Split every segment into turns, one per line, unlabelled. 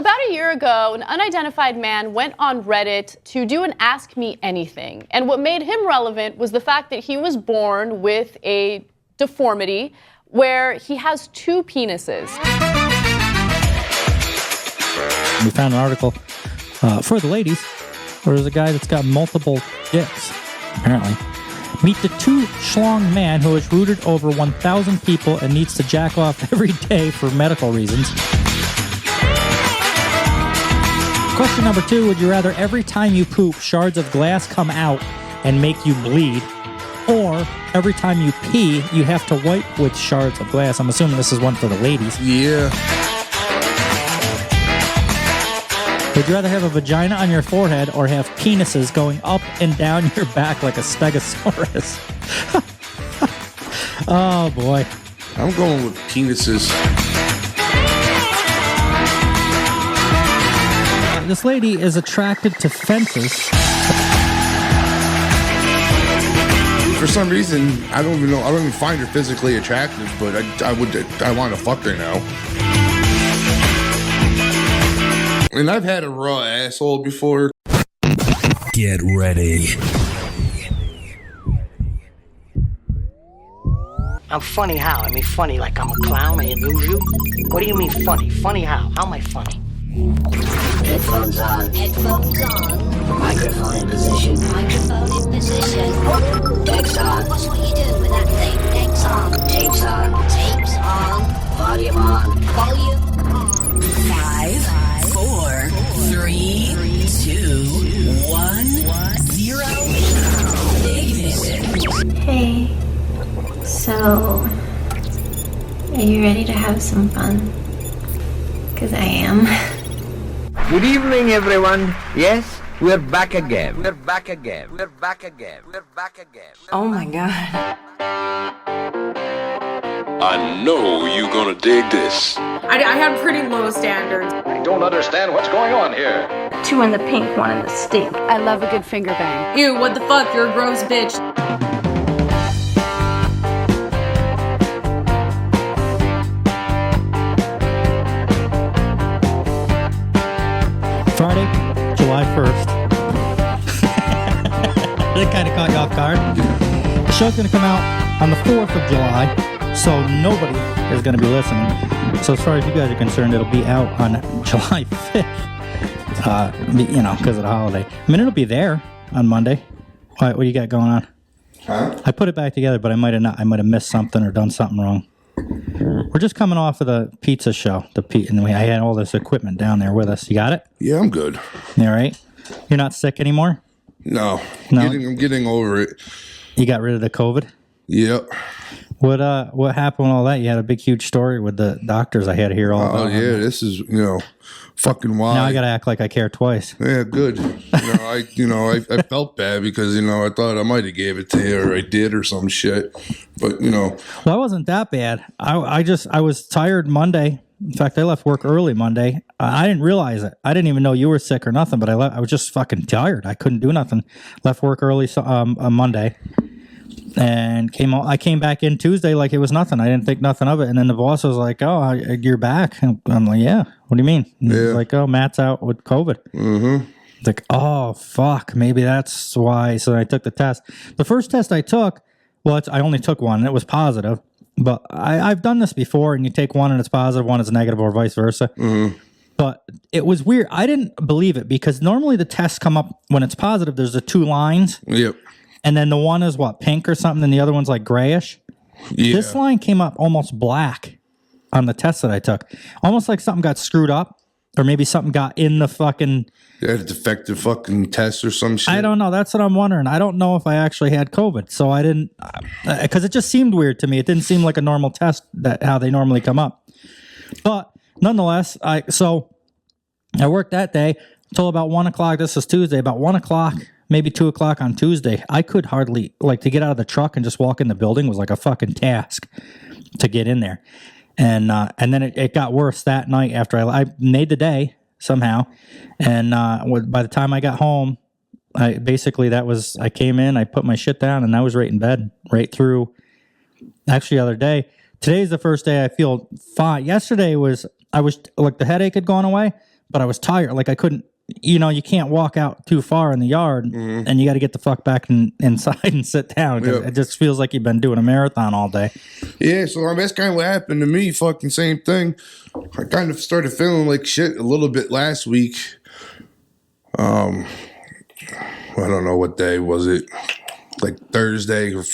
about a year ago, an unidentified man went on Reddit to do an Ask Me Anything. And what made him relevant was the fact that he was born with a deformity where he has two penises.
We found an article for the ladies where there's a guy that's got multiple dicks, apparently. Meet the too schlong man who has rooted over 1,000 people and needs to jack off every day for medical reasons. Question number 2, would you rather every time you poop, shards of glass come out and make you bleed, or every time you pee, you have to wipe with shards of glass? I'm assuming this is one for the ladies.
Yeah.
Would you rather have a vagina on your forehead or have penises going up and down your back like a stegosaurus? Oh, boy.
I'm going with penises.
This lady is attracted to fences.
For some reason, I don't even know. I don't even find her physically attractive, but I want to fuck her now. And I've had a raw asshole before.
Get ready.
I'm funny how? I mean funny like I'm a clown, I amuse you? What do you mean funny? Funny how? How am I funny?
Headphones on. Headphones on. Microphone in position. Microphone in position. Decks on. What's what you doing with that thing? Decks on. Tapes on. Tapes on. Volume on. Volume on.
5, 4, 3, 2, 1, 0. Ignition.
Hey, so are you ready to have some fun? 'Cause I am.
Good evening, everyone. Yes, we're back again. We're back again. We're back again. We're back again.
Oh my God.
I know you're gonna dig this.
I have pretty low standards.
I don't understand what's going on here.
2 in the pink, 1 in the stink.
I love a good finger bang.
Ew, what the fuck? You're a gross bitch.
Friday, July 1st. That kind of caught you off guard. The show's going to come out on the 4th of July, so nobody is going to be listening. So as far as you guys are concerned, it'll be out on July 5th, because of the holiday. I mean, it'll be there on Monday. What do you got going on?
Huh?
I put it back together, but I might have not. I might have missed something or done something wrong. We're just coming off of the pizza show, and I had all this equipment down there with us. You got it?
Yeah, I'm good.
You all right? You're not sick anymore?
No.
No?
I'm getting over it.
You got rid of the COVID?
Yep.
What happened with all that? You had a big, huge story with the doctors I had to hear all about.
Oh, yeah, this is, fucking wild.
Now I got to act like I care twice.
Yeah, good. I felt bad because, I thought I might have gave it to you or I did or some shit. But,
Well, I wasn't that bad. I was tired Monday. In fact, I left work early Monday. I didn't realize it. I didn't even know you were sick or nothing, but I was just fucking tired. I couldn't do nothing. Left work early on Monday. And I came back in Tuesday like it was nothing. I didn't think nothing of it. And then the boss was like, "Oh, you're back." I'm like, "Yeah." What do you mean? And he's like, "Oh, Matt's out with COVID."
Mm-hmm.
It's like, "Oh, fuck. Maybe that's why." So I took the test. The first test I took, I only took one, and it was positive. But I've done this before, and you take one and it's positive, one is negative, or vice versa.
Mm-hmm.
But it was weird. I didn't believe it because normally the tests come up when it's positive. There's the 2 lines.
Yep.
And then the one is pink or something, and the other one's like grayish.
Yeah.
This line came up almost black on the test that I took. Almost like something got screwed up, or maybe something got in the fucking...
They had a defective fucking test or some shit.
I don't know. That's what I'm wondering. I don't know if I actually had COVID, so I didn't... Because it just seemed weird to me. It didn't seem like a normal test, how they normally come up. But nonetheless, I worked that day until about 1 o'clock. This is Tuesday. About 1 o'clock... maybe 2 o'clock on Tuesday, I could hardly, to get out of the truck and just walk in the building was like a fucking task to get in there. And then it got worse that night after I made the day somehow. And by the time I got home, I came in, I put my shit down, and I was right in bed, right through. Actually, the other day, today's the first day I feel fine. Yesterday the headache had gone away, but I was tired. Like I couldn't, you can't walk out too far in the yard and you got to get the fuck back inside and sit down. Yep. It just feels like you've been doing a marathon all day.
Yeah, so that's kind of what happened to me. Fucking same thing. I kind of started feeling like shit a little bit last week. I don't know what day was it. Like Thursday or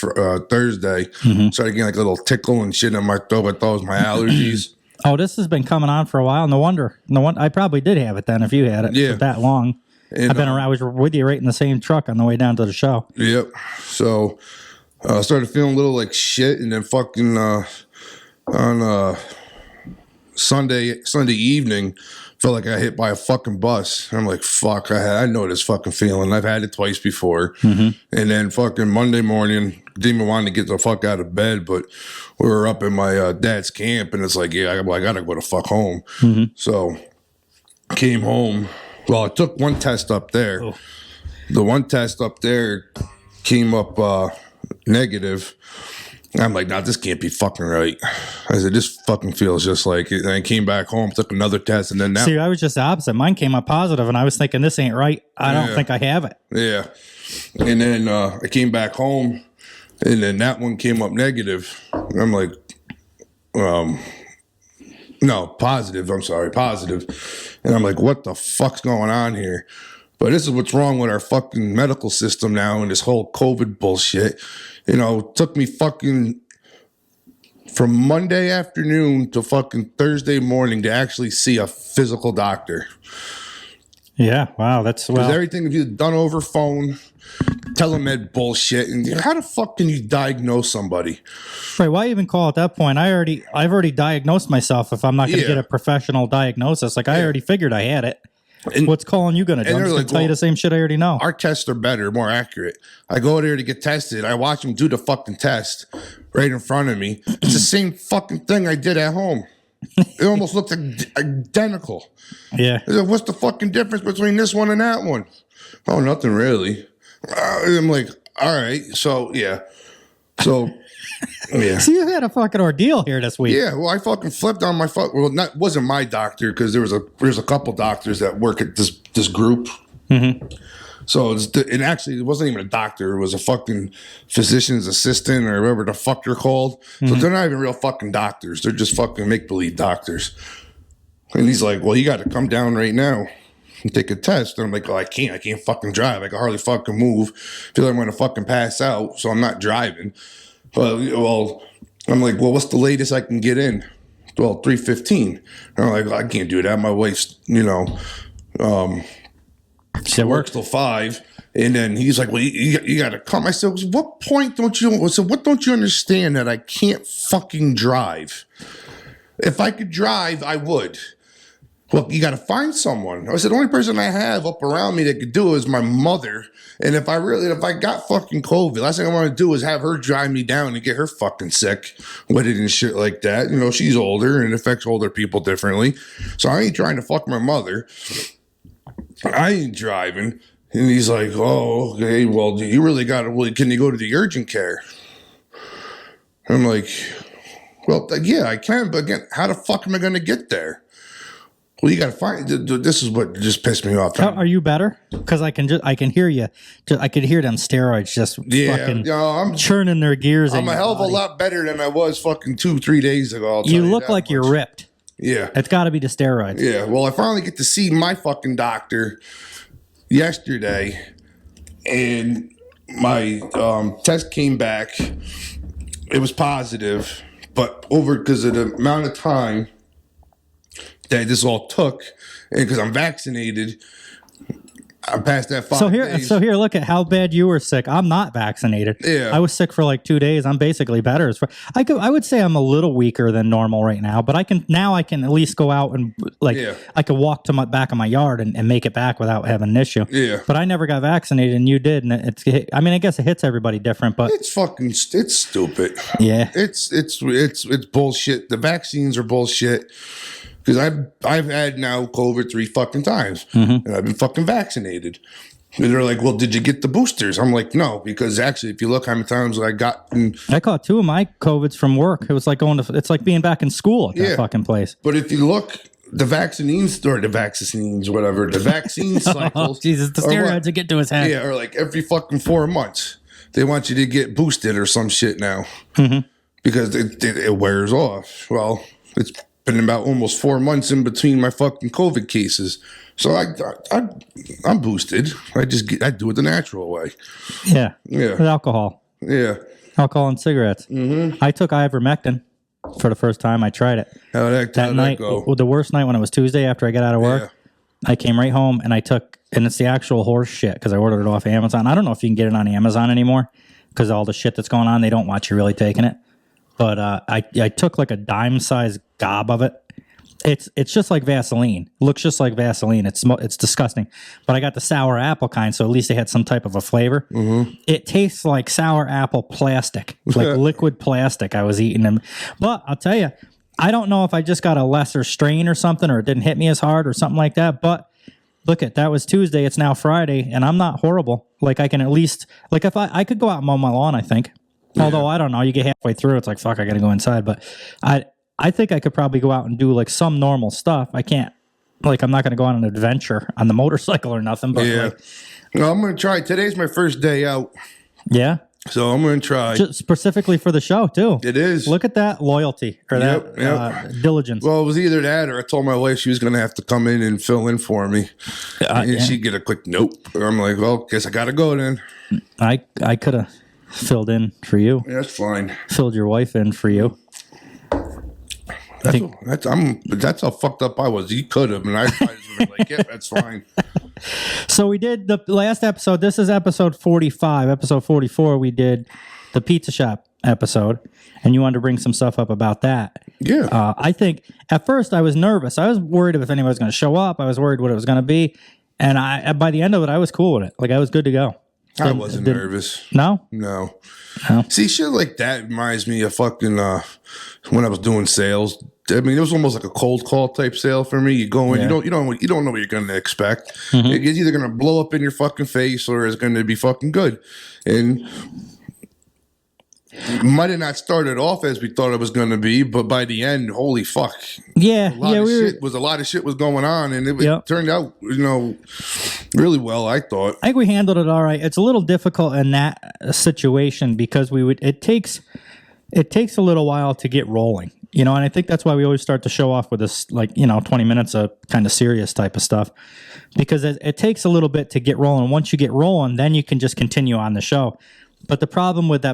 Thursday. Started getting like a little tickle and shit in my throat. I thought it was my allergies.
Oh, this has been coming on for a while. No wonder. I probably did have it then if you had it for that long. And, I was with you right in the same truck on the way down to the show. Yep.
So I started feeling a little like shit, and then fucking on Sunday evening, felt like I got hit by a fucking bus. I'm like, fuck, I know this fucking feeling. I've had it twice before. And then fucking Monday morning, didn't even want to get the fuck out of bed, but we were up in my dad's camp, and it's like, yeah, I gotta go the fuck home. So came home. Well, I took one test up there. Oh. The one test up there came up negative. I'm like, nah, this can't be fucking right. I said, this fucking feels just like it. And I came back home, took another test, and then now.
See, I was just the opposite. Mine came up positive, and I was thinking, this ain't right. I don't think I have it.
Yeah. And then I came back home, and then that one came up negative. And I'm like, no, positive. I'm sorry, positive. And I'm like, what the fuck's going on here? But this is what's wrong with our fucking medical system now and this whole COVID bullshit. It took me fucking from Monday afternoon to fucking Thursday morning to actually see a physical doctor.
Yeah, wow,
because everything is done over phone, telemed bullshit. And how the fuck can you diagnose somebody?
Right, why even call at that point? I've already diagnosed myself if I'm not going to get a professional diagnosis. Like, I already figured I had it. And what's calling you going to do? I'm just going to tell you the same shit I already know.
Our tests are better, more accurate. I go there to get tested. I watch them do the fucking test right in front of me. It's the same fucking thing I did at home. It almost looked identical.
Yeah.
What's the fucking difference between this one and that one? Oh, nothing really. I'm like, all right. So, yeah. So, yeah.
So you had a fucking ordeal here this week.
Yeah. Well, I fucking flipped on my fuck. Well, wasn't my doctor, because there's a couple doctors that work at this group. So and actually, it wasn't even a doctor. It was a fucking physician's assistant or whatever the fuck they're called. So they're not even real fucking doctors. They're just fucking make-believe doctors. And he's like, well, you got to come down right now and take a test. And I'm like, well, I can't fucking drive. I can hardly fucking move. I feel like I'm going to fucking pass out. So I'm not driving. Well, I'm like, well, what's the latest I can get in? Well, 3:15. And I'm like, well, I can't do that. My wife's, she works till 5, and then he's like, "Well, you got to come." I said, "What point don't you? What don't you understand that I can't fucking drive? If I could drive, I would. Well, you got to find someone." I said, "The only person I have up around me that could do it is my mother. And if I got fucking COVID, last thing I want to do is have her drive me down and get her fucking sick with it and shit like that. She's older and it affects older people differently. So I ain't trying to fuck my mother. I ain't driving." And he's like, "Oh, okay, well, you really got to, well, can you go to the urgent care?" I'm like, "Well, yeah, I can, but again, how the fuck am I going to get there?" Well, you got to find, this is what just pissed me off.
Are you better? Because I can hear you. I could hear them steroids just fucking I'm churning their gears.
I'm a hell of a lot better than I was fucking 2-3 days ago.
You look like you're ripped.
Yeah.
It's got to be the steroids.
Yeah. Well, I finally get to see my fucking doctor yesterday, and my test came back. It was positive, but because of the amount of time that this all took, and because I'm vaccinated, I'm past that 5 days.
So here, look at how bad you were sick. I'm not vaccinated.
Yeah.
I was sick for like 2 days. I'm basically better. I would say I'm a little weaker than normal right now, but I can at least go out and I could walk to my back of my yard and make it back without having an issue.
Yeah.
But I never got vaccinated, and you did, and I guess it hits everybody different, but
it's stupid.
Yeah.
It's bullshit. The vaccines are bullshit. Because I've had now COVID 3 fucking times, and I've been fucking vaccinated. And they're like, "Well, did you get the boosters?" I'm like, "No," because actually, if you look how many times I got,
I caught 2 of my COVIDs from work. It was like it's like being back in school at that fucking place.
But if you look, the vaccine cycles.
Jesus, the steroids will get to his head.
Yeah, or like every fucking 4 months. They want you to get boosted or some shit now. Because it wears off. Well, it's been about almost 4 months in between my fucking COVID cases. So I'm boosted. I do it the natural way.
Yeah.
Yeah.
With alcohol.
Yeah.
Alcohol and cigarettes. I took ivermectin for the first time. I tried it.
How'd that
night,
go?
the worst night when it was Tuesday after I got out of work, I came right home and I took, and it's the actual horse shit because I ordered it off Amazon. I don't know if you can get it on Amazon anymore because all the shit that's going on, they don't want you really taking it. But I took like a dime-sized gob of it. It's just like Vaseline. Looks just like Vaseline. It's disgusting. But I got the sour apple kind, so at least they had some type of a flavor. It tastes like sour apple plastic, like liquid plastic. I was eating them. But I'll tell you, I don't know if I just got a lesser strain or something, or it didn't hit me as hard or something like that. But look that was Tuesday. It's now Friday, and I'm not horrible. Like I can at least, like if I could go out and mow my lawn, I think. Although I don't know, you get halfway through, it's like, fuck, I got to go inside. But I think I could probably go out and do like some normal stuff. I can't, like, I'm not going to go on an adventure on the motorcycle or nothing. But
no, I'm going to try. Today's my first day out.
Yeah.
So I'm going to try.
Just specifically for the show, too.
It is.
Look at that loyalty or that diligence.
Well, it was either that or I told my wife she was going to have to come in and fill in for me. And she'd get a quick nope. I'm like, well, guess I got to go then.
I could have filled in for you.
Yeah, that's fine.
Filled your wife in for you.
That's how fucked up I was. You could have, and I was like, yeah, that's fine.
So we did the last episode. This is episode 45. Episode 44, we did the pizza shop episode, and you wanted to bring some stuff up about that.
Yeah.
I think at first I was nervous. I was worried if anyone was going to show up. I was worried what it was going to be, and by the end of it, I was cool with it. Like I was good to go.
I wasn't nervous.
No?
No. See, shit like that reminds me of fucking when I was doing sales. I mean, it was almost like a cold call type sale for me. You go in, you don't know what you're going to expect. It's either going to blow up in your fucking face or it's going to be fucking good. And it might have not started off as we thought it was going to be, but by the end, holy fuck.
Yeah.
A lot of shit was going on, and it turned out, really well, I thought.
I think we handled it all right. It's a little difficult in that situation because it takes a little while to get rolling. And I think that's why we always start the show off with this, 20 minutes of kind of serious type of stuff, because it takes a little bit to get rolling. Once you get rolling, then you can just continue on the show. But the problem with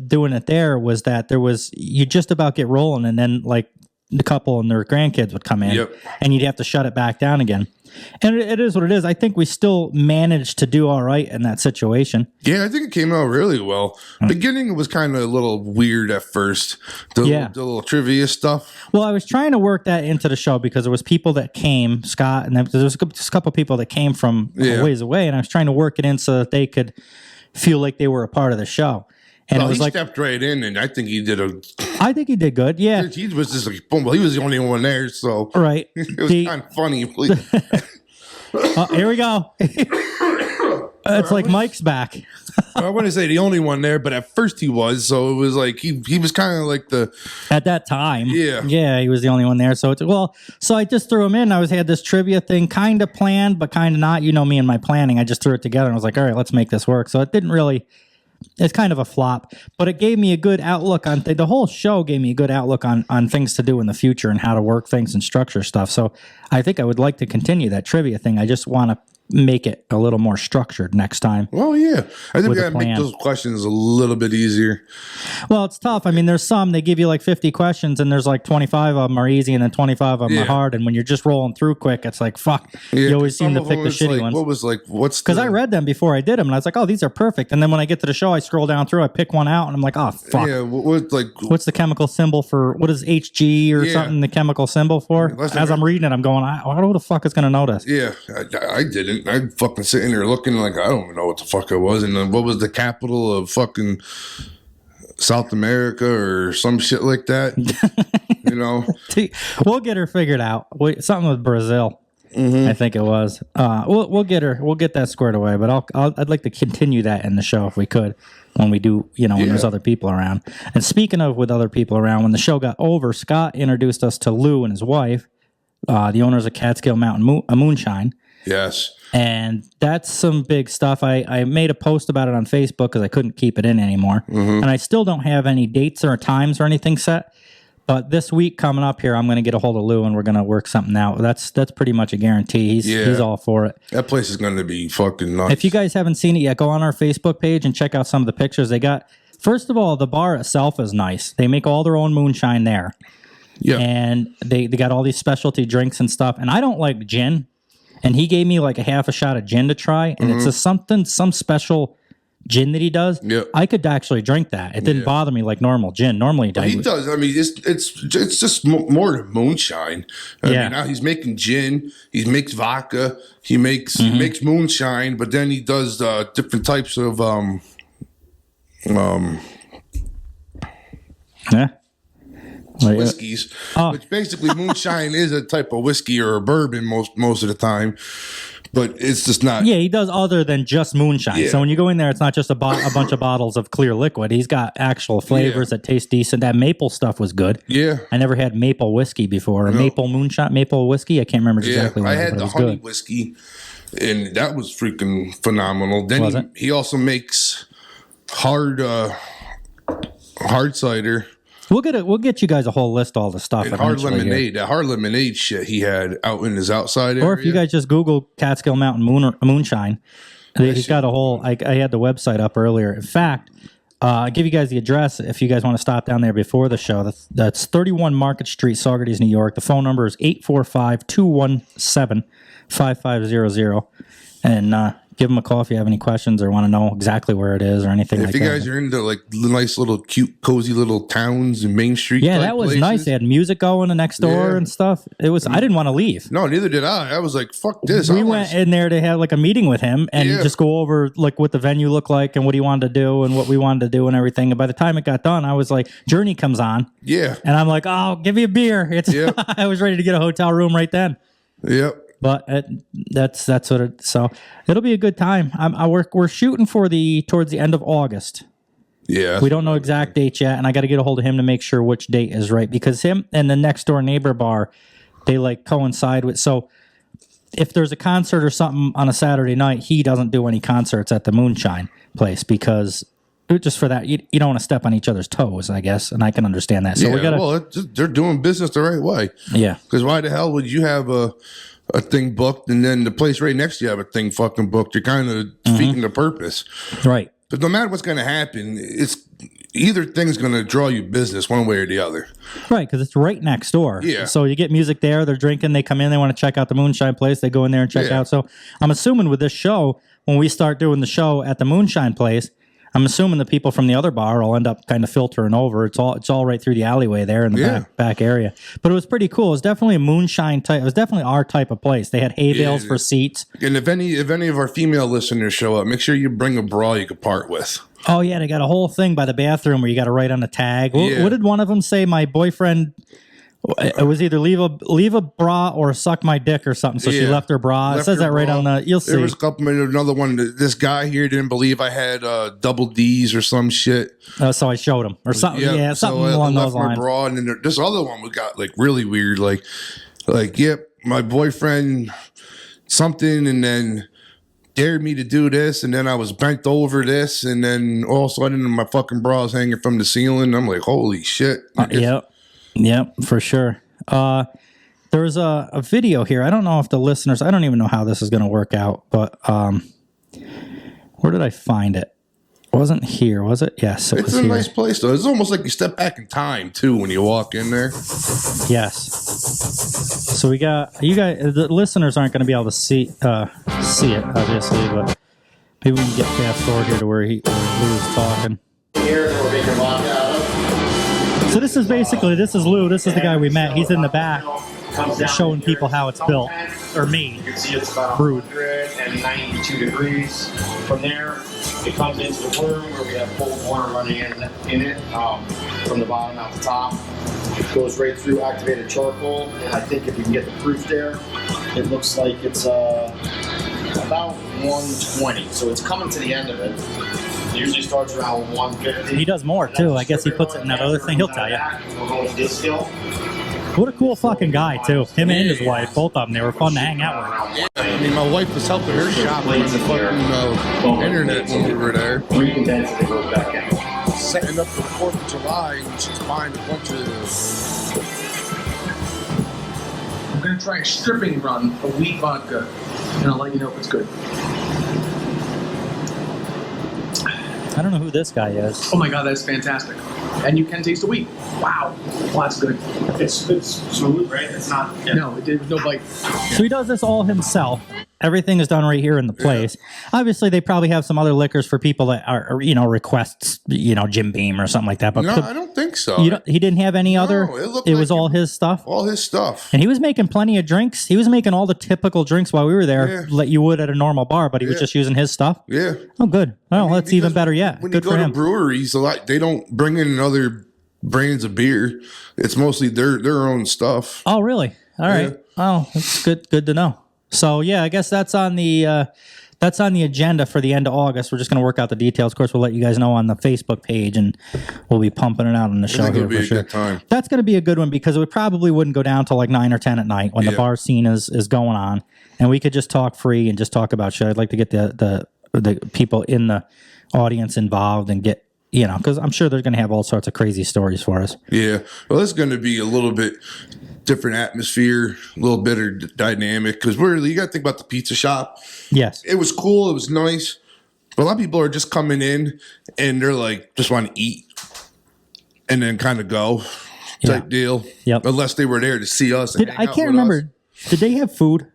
doing it there was that you just about get rolling, and then like the couple and their grandkids would come in, and you'd have to shut it back down again. And it is what it is. I think we still managed to do all right in that situation.
Yeah, I think it came out really well. Beginning was kind of a little weird at first. The little trivia stuff.
Well, I was trying to work that into the show because there was people that came, Scott, and there was a couple people that came from a ways away, and I was trying to work it in so that they could feel like they were a part of the show. And it was
he stepped right in, and I think he did
I think he did good. Yeah,
he was just like boom. He was the only one there, so
right.
It was kind of funny.
Here we go. It's like Mike's back.
I wouldn't say the only one there, but at first he was. So it was like he was kind of like
at that time.
Yeah,
he was the only one there. So so I just threw him in. I had this trivia thing kind of planned, but kind of not. Me and my planning. I just threw it together and I was like, all right, let's make this work. So it didn't really. It's kind of a flop, but it gave me a good outlook on the whole show. Gave me a good outlook on things to do in the future and how to work things and structure stuff. So I think I would like to continue that trivia thing. I just want to make it a little more structured next time.
Well, yeah. I think we got to make those questions a little bit easier.
Well, it's tough. I mean, there's some, they give you like 50 questions and there's like 25 of them are easy and then 25 of them are hard. And when you're just rolling through quick, it's like, fuck. You always seem to pick the shitty ones. Because I read them before I did them and I was like, oh, these are perfect. And then when I get to the show, I scroll down through, I pick one out and I'm like, oh, fuck.
Yeah, what's
the chemical symbol for, what is HG or something the chemical symbol for? As I'm reading it, I'm going, who the fuck is going to know this?
Yeah, I didn't. I fucking sitting there looking like I don't know what the fuck it was, and then what was the capital of fucking South America or some shit like that?
We'll get her figured out. Something with Brazil, I think it was. We'll get that squared away. But I'd like to continue that in the show if we could when we do. When there's other people around. And speaking of with other people around, when the show got over, Scott introduced us to Lou and his wife. the owners of Catskill Mountain Moonshine.
Yes.
And that's some big stuff. I made a post about it on Facebook because I couldn't keep it in anymore. And I still don't have any dates or times or anything set. But this week coming up here, I'm going to get a hold of Lou and we're going to work something out. That's pretty much a guarantee. He's all for it.
That place is going to be fucking nuts.
If you guys haven't seen it yet, go on our Facebook page and check out some of the pictures they got. First of all, the bar itself is nice. They make all their own moonshine there.
Yeah.
And they got all these specialty drinks and stuff. And I don't like gin. And he gave me like a half a shot of gin to try. And it's some special gin that he does.
Yeah.
I could actually drink that. It didn't bother me like normal gin. Normally
he does. I mean, it's just more than moonshine. I mean, now he's making gin. He makes vodka. He makes moonshine. But then he does different types of whiskeys, which basically moonshine is a type of whiskey or a bourbon most of the time, but it's just not.
Yeah, he does other than just moonshine. So when you go in there, it's not just a bunch of bottles of clear liquid. He's got actual flavors that taste decent. That maple stuff was good.
Yeah,
I never had maple whiskey before. Or maple moonshine, maple whiskey. I can't remember exactly what
I had.
But
the honey whiskey, and that was freaking phenomenal. Then he also makes hard cider.
We'll get you guys a whole list of all the stuff.
And hard lemonade. That hard lemonade shit he had out in his outside area.
Or if you guys just Google Catskill Mountain Moonshine, he's got a whole. I had the website up earlier. In fact, I'll give you guys the address if you guys want to stop down there before the show. That's 31 Market Street, Saugerties, New York. The phone number is 845-217-5500. And give them a call if you have any questions or want to know exactly where it is or anything like that.
If you guys are into like nice little cute, cozy little towns and Main Street.
Yeah, that was
places.
nice. They had music going next door and stuff. It was. I didn't want to leave.
No, neither did I. I was like, fuck this.
We went in there to have like a meeting with him and just go over like what the venue looked like and what he wanted to do and what we wanted to do and everything. And by the time it got done, I was like, Journey comes on.
Yeah.
And I'm like, oh, give me a beer. I was ready to get a hotel room right then.
Yep.
But that's what it. So it'll be a good time. We're shooting for towards the end of August.
Yeah,
we don't know exact dates yet, and I got to get a hold of him to make sure which date is right because him and the next door neighbor bar, they like coincide with. So if there's a concert or something on a Saturday night, he doesn't do any concerts at the Moonshine place because. Just for that, you don't want to step on each other's toes, I guess, and I can understand that. So we got
they're doing business the right way.
Yeah,
because why the hell would you have a thing booked and then the place right next to you have a thing fucking booked? You're kind of defeating the purpose,
right?
Because no matter what's going to happen, it's either thing's going to draw you business one way or the other,
right? Because it's right next door.
Yeah.
So you get music there. They're drinking. They come in. They want to check out the Moonshine place. They go in there and check out. So I'm assuming with this show, when we start doing the show at the Moonshine place. I'm assuming the people from the other bar will end up kind of filtering over. It's all right through the alleyway there in the back area. But it was pretty cool. It was definitely a moonshine type. It was definitely our type of place. They had hay bales for seats.
And if any of our female listeners show up, make sure you bring a bra you could part with.
Oh yeah, they got a whole thing by the bathroom where you got to write on the tag. What did one of them say? My boyfriend. It was either leave a bra or suck my dick or something. So she left her bra. It says that right on the. You'll see.
There was a couple. Another one. This guy here didn't believe I had double D's or some shit.
So I showed him or something. Yeah, something along those lines.
My bra, and then this other one we got like really weird. Like my boyfriend something, and then dared me to do this, and then I was bent over this, and then all of a sudden my fucking bra is hanging from the ceiling. I'm like, holy shit.
Yep, for sure. There's a video here. I don't know if the listeners, I don't even know how this is going to work out, but where did I find it? It wasn't here, was it? Yes, it was here.
It's a nice place, though. It's almost like you step back in time, too, when you walk in there.
Yes. So we got, you guys, the listeners aren't going to be able to see it, obviously, but maybe we can get fast forward here to where Lou was talking.
Here, we're making vodka.
So this is Lou. This is the guy we met. He's in the back showing people how it's built or made.
You can see it's about
brewed.
192 degrees. From there, it comes into the room where we have cold water running in it from the bottom out the top. It goes right through activated charcoal, and I think if you can get the proof there, it looks like it's about 120. So it's coming to the end of it. It usually starts around 150.
He does more too. I guess he puts it in that other thing. He'll tell you.
We're going to distill.
What a cool fucking guy, too. Him and his wife, both of them, they were fun to hang out with.
Yeah, I mean, my wife was helping her shop on the fucking internet when we were there. Setting up for the 4th of July, and she's buying a bunch of...
I'm going to try a stripping run of wheat vodka, and I'll let you know if it's good.
I don't know who this guy is.
Oh my god, that's fantastic. And you can taste the wheat. Wow. Well, that's good.
It's smooth, right? It's not...
Yeah. No, it did no bite.
So he does this all himself. Everything is done right here in the place. Yeah. Obviously, they probably have some other liquors for people that are requests, Jim Beam or something like that. But
no, I don't think so.
He didn't have any other? It was all his stuff?
All his stuff.
And he was making plenty of drinks. He was making all the typical drinks while we were there, like you would at a normal bar, but he was just using his stuff?
Yeah.
Oh, good. Well, that's even better yet.
When
good
you go to breweries, they don't bring in other brands of beer. It's mostly their own stuff.
Oh, really? All right. Oh, that's good to know. So yeah, I guess that's on the agenda for the end of August. We're just going to work out the details. Of course, we'll let you guys know on the Facebook page, and we'll be pumping it out on the show here for sure. That's going to be a good one because it probably wouldn't go down till like 9 or 10 at night when the bar scene is going on, and we could just talk free and just talk about shit. I'd like to get the people in the audience involved and get because I'm sure they're going to have all sorts of crazy stories for us.
Yeah, well, it's going to be a little bit different atmosphere, a little better dynamic because you got to think about the pizza shop.
Yes,
it was cool, it was nice, but a lot of people are just coming in and they're like just want to eat and then kind of go type deal.
Yep.
Unless they were there to see us.
I can't remember. Did they have food?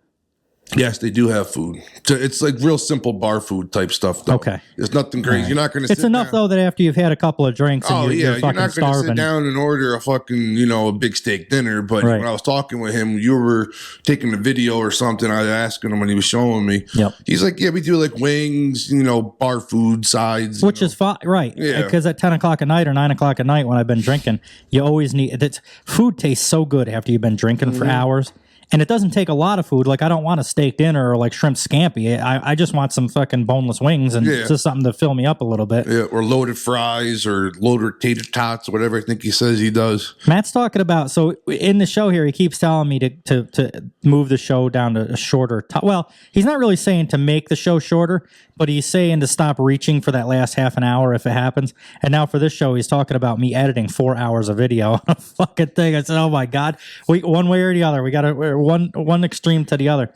Yes, they do have food. So it's like real simple bar food type stuff, though.
Okay.
It's nothing crazy. Right. You're not going to
It's enough, though, that after you've had a couple of drinks and you're fucking
not going to sit down and order a fucking, a big steak dinner. But when I was talking with him, you were taking a video or something. I was asking him when he was showing me.
Yep.
He's like, yeah, we do like wings, bar food sides.
Which is fine, right.
Yeah.
Because at 10 o'clock at night or 9 o'clock at night when I've been drinking, you always need, food tastes so good after you've been drinking for hours. And it doesn't take a lot of food. Like, I don't want a steak dinner or like shrimp scampi. I just want some fucking boneless wings and just something to fill me up a little bit.
Yeah, or loaded fries or loaded tater tots, whatever I think he says he does.
Matt's talking about, so in the show here, he keeps telling me to move the show down to a shorter time. Well, he's not really saying to make the show shorter, but he's saying to stop reaching for that last half an hour if it happens. And now for this show, he's talking about me editing 4 hours of video on a fucking thing. I said, oh my God, one way or the other. We got to one extreme to the other.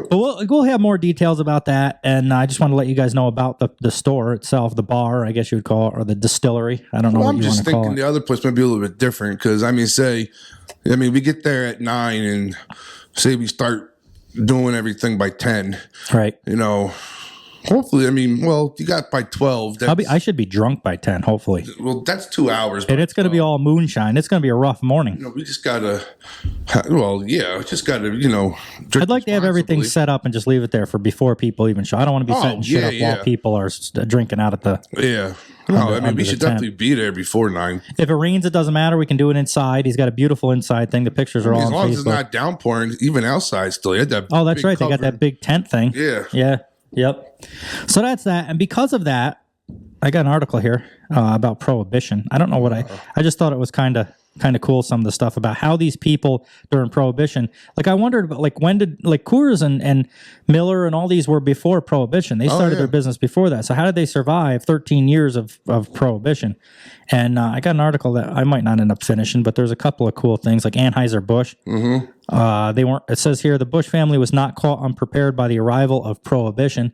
But we'll have more details about that. And I just want to let you guys know about the store itself, the bar, I guess you would call it, or the distillery. I don't know what you want to call it.
I'm just thinking the other place might be a little bit different because, we get there at 9 and say we start doing everything by 10.
Right.
Hopefully, you got by 12.
I should be drunk by 10, hopefully.
Well, that's 2 hours.
And it's going to be all moonshine. It's going to be a rough morning.
We just got to,
I'd like to have everything set up and just leave it there for before people even show. I don't want to be setting shit up while people are drinking out at the...
Yeah. We should definitely be there before 9.
If it rains, it doesn't matter. We can do it inside. He's got a beautiful inside thing. The pictures are all on Facebook.
As long as it's not downpouring, even outside still.
Oh, that's right. They got that big tent thing.
Yeah.
Yeah. Yep. So that's that. And because of that, I got an article here about prohibition. I don't know what I just thought it was kind of cool, some of the stuff about how these people during prohibition, like I wondered about when did Coors and Miller and all these were before prohibition. They started their business before that. So how did they survive 13 years of prohibition? And I got an article that I might not end up finishing, but there's a couple of cool things like Anheuser-Busch. It says here, the Busch family was not caught unprepared by the arrival of prohibition.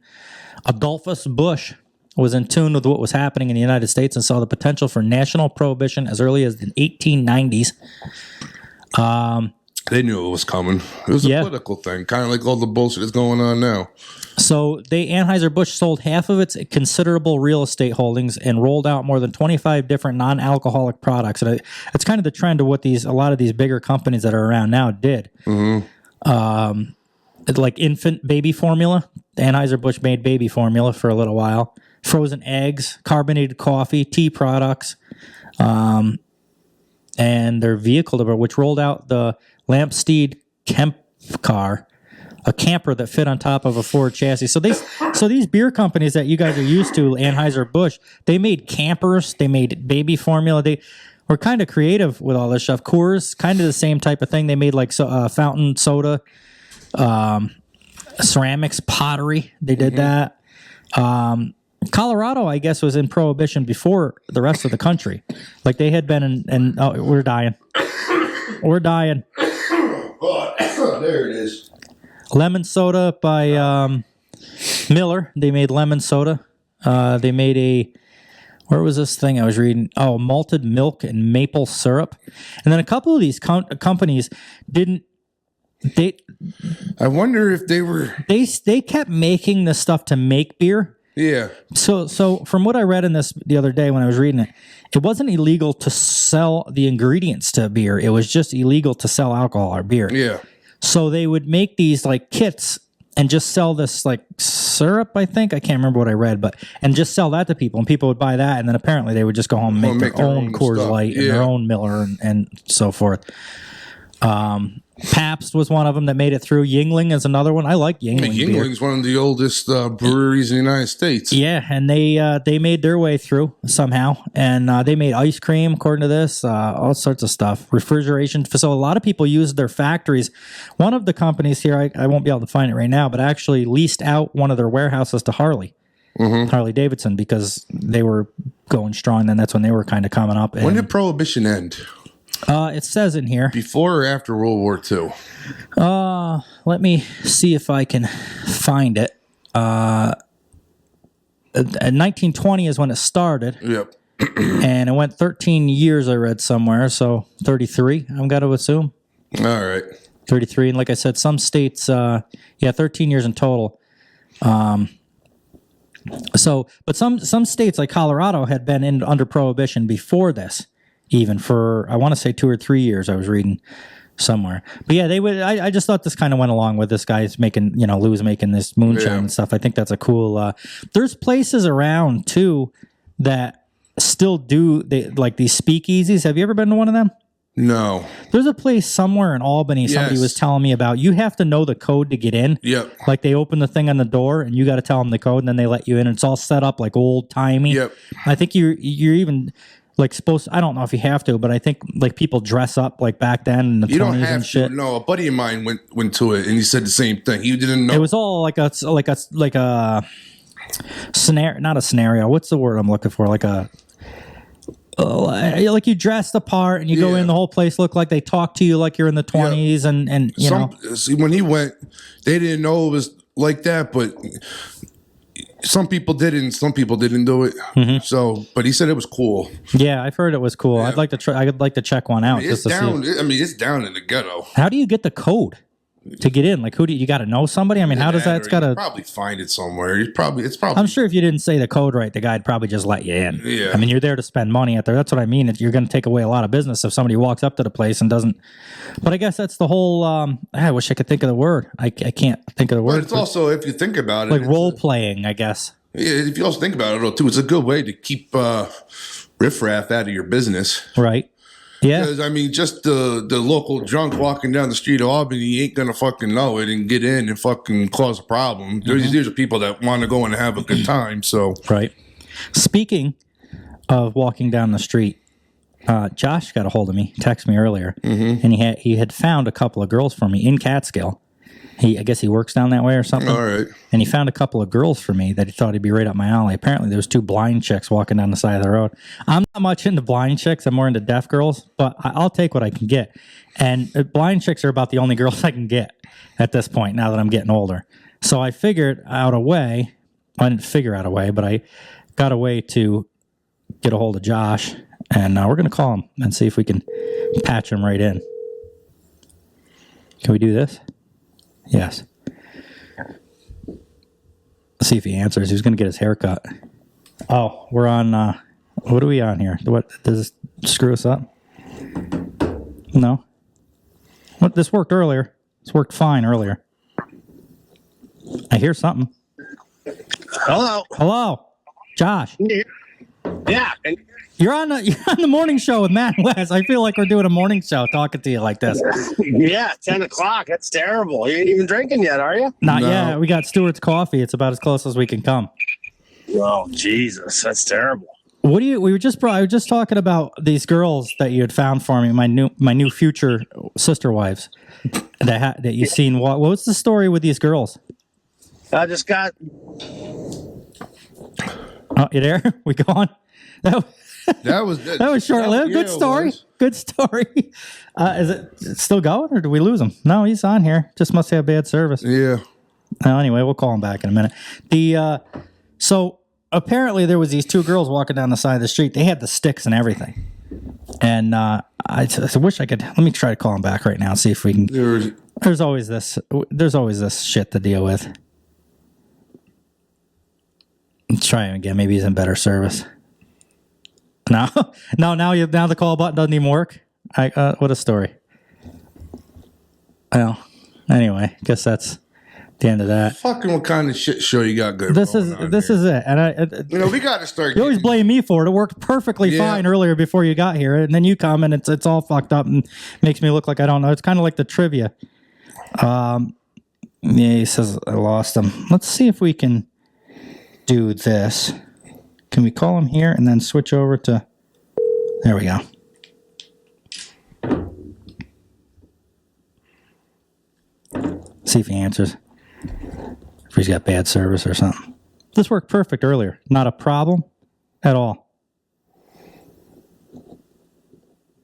Adolphus Busch was in tune with what was happening in the United States and saw the potential for national prohibition as early as the 1890s.
They knew it was coming. It was a political thing, kind of like all the bullshit that's going on now.
So Anheuser-Busch sold half of its considerable real estate holdings and rolled out more than 25 different non-alcoholic products. And it's kind of the trend of what a lot of these bigger companies that are around now did. Like infant baby formula. Anheuser-Busch made baby formula for a little while. Frozen eggs, carbonated coffee, tea products, and their vehicle, which rolled out the Lampsteed Kemp car, a camper that fit on top of a Ford chassis. So these beer companies that you guys are used to, Anheuser-Busch, they made campers, they made baby formula. were kind of creative with all this stuff. Coors, kind of the same type of thing. They made like fountain soda, ceramics, pottery. They did that. Colorado, I guess, was in Prohibition before the rest of the country. Like they had been in oh, we're dying. We're dying.
There it is.
Lemon soda by Miller. They made lemon soda. They made where was this thing I was reading? Oh, malted milk and maple syrup. And then a couple of these companies didn't.
I wonder if they were.
They kept making this stuff to make beer.
Yeah.
So from what I read in this the other day when I was reading it, it wasn't illegal to sell the ingredients to beer. It was just illegal to sell alcohol or beer.
Yeah.
So they would make these like kits and just sell this like syrup, I think. I can't remember what I read, and just sell that to people, and people would buy that, and then apparently they would just go home and make their own Coors
stuff.
Light and their own Miller and so forth. Pabst was one of them that made it through. Yuengling is another one. I like Yuengling.
Yuengling's one of the oldest breweries in the United States.
Yeah, and they made their way through somehow, and they made ice cream, according to this, all sorts of stuff. Refrigeration. So a lot of people used their factories. One of the companies here, I won't be able to find it right now, but actually leased out one of their warehouses to Harley. Harley Davidson, because they were going strong. Then that's when they were kind of coming up.
When did Prohibition end?
It says in here.
Before or after World War II?
Let me see if I can find it. 1920 is when it started.
Yep.
And it went 13 years, I read somewhere. So 33, I'm going to assume.
All right.
33. And like I said, some states, 13 years in total. But some states like Colorado had been under Prohibition before this. Even for, I want to say 2 or 3 years, I was reading somewhere. But yeah, they would. I just thought this kind of went along with this guy's making, Lou's making this moonshine and stuff. I think that's a cool. There's places around too that still do like these speakeasies. Have you ever been to one of them?
No.
There's a place somewhere in Albany. Somebody was telling me about. You have to know the code to get in.
Yep.
Like they open the thing on the door, and you got to tell them the code, and then they let you in. And it's all set up like old timey.
Yep.
I think you're even. Like I don't know if you have to, but I think like people dress up like back then in the 20s and shit.
No, a buddy of mine went to it and he said the same thing. He didn't know.
It was all like a scenario, not a scenario. What's the word I'm looking for? Like like you dress the part and you go in, the whole place look like they talk to you like you're in the 20s and you know.
See, when he went, they didn't know it was like that, but some people did it and some people didn't do it. So, but he said it was cool.
Yeah, I've heard it was cool. I'd like to try. I'd like to check one out.
It's down. It's down in the ghetto.
How do you get the code to get in? Like, who do you got to know somebody? I mean, how does that? It's got to
probably find it somewhere. It's probably.
I'm sure if you didn't say the code right, the guy'd probably just let you in.
Yeah.
I mean, you're there to spend money out there. That's what I mean. You're going to take away a lot of business if somebody walks up to the place and doesn't. But I guess that's the whole. I wish I could think of the word. I can't think of the word.
But it's also, if you think about it,
like role playing, I guess.
Yeah, if you also think about it, though, too, it's a good way to keep riffraff out of your business.
Right. Yeah.
Because, I mean, just the local drunk walking down the street of Albany ain't going to fucking know it and get in and fucking cause a problem. These are people that want to go and have a good time, so.
Right. Speaking of walking down the street, Josh got a hold of me, texted me earlier, and he had found a couple of girls for me in Catskill. I guess he works down that way or something.
All right.
And he found a couple of girls for me that he thought he'd be right up my alley. Apparently, there was 2 blind chicks walking down the side of the road. I'm not much into blind chicks. I'm more into deaf girls, but I'll take what I can get. And blind chicks are about the only girls I can get at this point, now that I'm getting older. So I figured out a way. I didn't figure out a way, but I got a way to get a hold of Josh. And we're going to call him and see if we can patch him right in. Can we do this? Yes. Let's see if he answers. He's going to get his hair cut. Oh, we're on, what are we on here? What, does this screw us up? No. What, this worked earlier. This worked fine earlier. I hear something.
Hello.
Hello. Josh.
Yeah.
You're on the morning show with Matt and Wes. I feel like we're doing a morning show talking to you like this.
Yeah, 10 o'clock. That's terrible. You ain't even drinking yet, are you?
Not yet. We got Stewart's coffee. It's about as close as we can come.
Oh, Jesus. That's terrible.
What do you? I was just talking about these girls that you had found for me, my new future sister wives that you seen. What was the story with these girls?
I just got.
Oh, you there? We gone? That
was
short lived. Good story. Good story. Is it still going, or do we lose him? No, he's on here. Just must have bad service.
Yeah.
Anyway, we'll call him back in a minute. So apparently there was these two girls walking down the side of the street. They had the sticks and everything. And I wish I could. Let me try to call him back right now and see if we can. There's always this shit to deal with. Let's try him again. Maybe he's in better service. No. Now the call button doesn't even work. What a story. Well, anyway, guess that's the end of that.
Fucking what kind of shit show you got good?
This is it. And
we got to start.
You always blame me for it. It worked perfectly fine earlier before you got here, and then you come and it's all fucked up and makes me look like I don't know. It's kind of like the trivia. Yeah, he says I lost him. Let's see if we can do this. Can we call him here and then switch over to? There we go. See if he answers. If he's got bad service or something. This worked perfect earlier. Not a problem at all.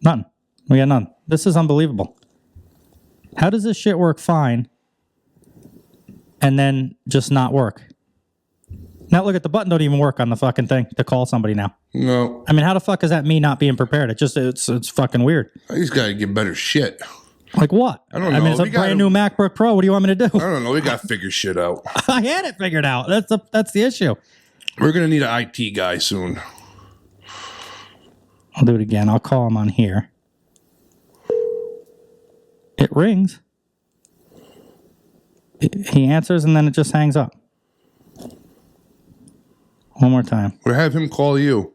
None. We got none. This is unbelievable. How does this shit work fine and then just not work? Now look at the button don't even work on the fucking thing to call somebody now.
No.
I mean, how the fuck is that me not being prepared? It's fucking weird.
He's got to get better shit.
Like what?
I don't know.
I mean, it's a brand new MacBook Pro. What do you want me to do?
I don't know. We got to figure shit out.
I had it figured out. That's the issue.
We're going to need an IT guy soon.
I'll do it again. I'll call him on here. It rings. He answers and then it just hangs up. One more time.
We'll have him call you.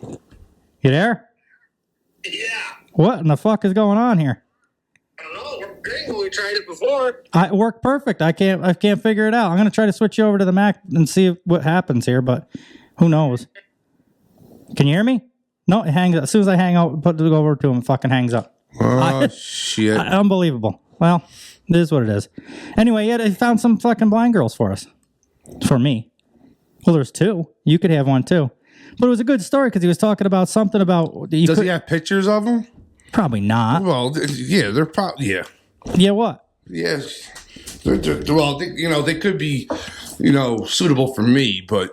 You there?
Yeah.
What in the fuck is going on here?
I don't know. It worked great when we tried it before.
It worked perfect. I can't figure it out. I'm gonna try to switch you over to the Mac and see what happens here, but who knows? Can you hear me? No, it hangs up. As soon as I hang out, put it over to him, it fucking hangs up.
Oh, shit.
Unbelievable. Well, it is what it is. Anyway, yeah, they found some fucking blind girls for us. For me. Well, there's two. You could have one too. But it was a good story because he was talking about something about...
Does he have pictures of them?
Probably not.
Well, yeah, they're probably... Yeah.
Yeah, what?
Yes. They could be, suitable for me, but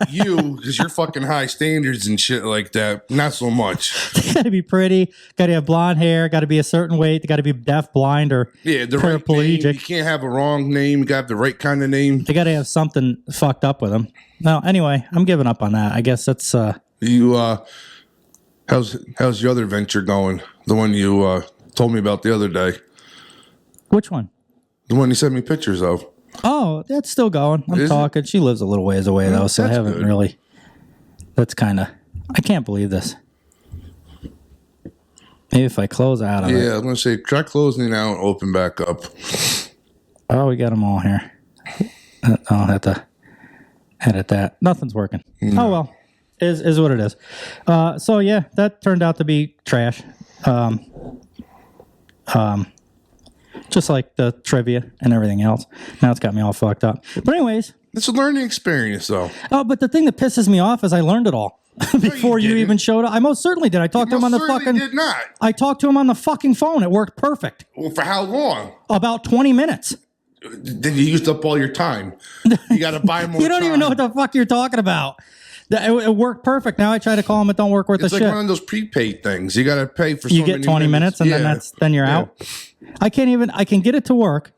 you, because you're fucking high standards and shit like that, not so much.
Got to be pretty, got to have blonde hair, got to be a certain weight, they got to be deaf, blind, or
the
paraplegic.
Right name. You can't have a wrong name. You got to have the right kind of name.
They got to have something fucked up with them. No, anyway, I'm giving up on that. I guess that's...
How's your other venture going? The one you told me about the other day.
Which one?
The one you sent me pictures of.
Oh, that's still going. I'm talking. She lives a little ways away, though, so I haven't really... That's kind of... I can't believe this. Maybe if I close out of it...
Yeah, I'm going to say, try closing it out and open back up.
Oh, we got them all here. I'll have to edit that. Nothing's working. No. Oh, well. Is what it is. So, yeah, that turned out to be trash. Just like the trivia and everything else. Now it's got me all fucked up. But anyways.
It's a learning experience, though.
Oh, but the thing that pisses me off is I learned it all before you even showed up. I most certainly did. I talked to him on the fucking...
did not.
I talked to him on the fucking phone. It worked perfect.
Well, for how long?
About 20 minutes.
Then you used up all your time. You got to buy more
You don't
time.
even know what the fuck you're talking about. It worked perfect. Now I try to call him. It don't work worth the shit.
It's like one of those prepaid things. You got to pay for.
You get 20 minutes and then you're out. I can get it to work,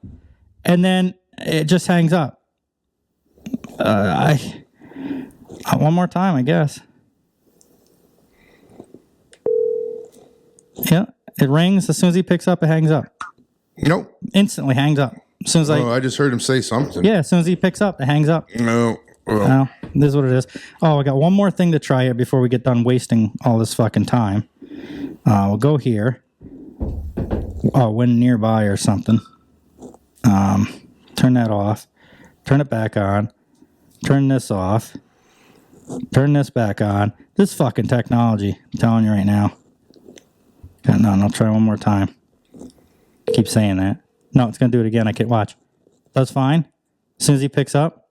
and then it just hangs up. One more time, I guess. Yeah, it rings as soon as he picks up. It hangs up.
Nope.
Instantly hangs up. As soon as
I just heard him say something.
Yeah, as soon as he picks up, it hangs up.
No.
No, this is what it is. Oh, I got one more thing to try here before we get done wasting all this fucking time. We'll go here. Oh, when nearby or something. Turn that off. Turn it back on. Turn this off. Turn this back on. This fucking technology. I'm telling you right now. No, I'll try one more time. Keep saying that. No, it's going to do it again. I can't watch. That's fine. As soon as he picks up,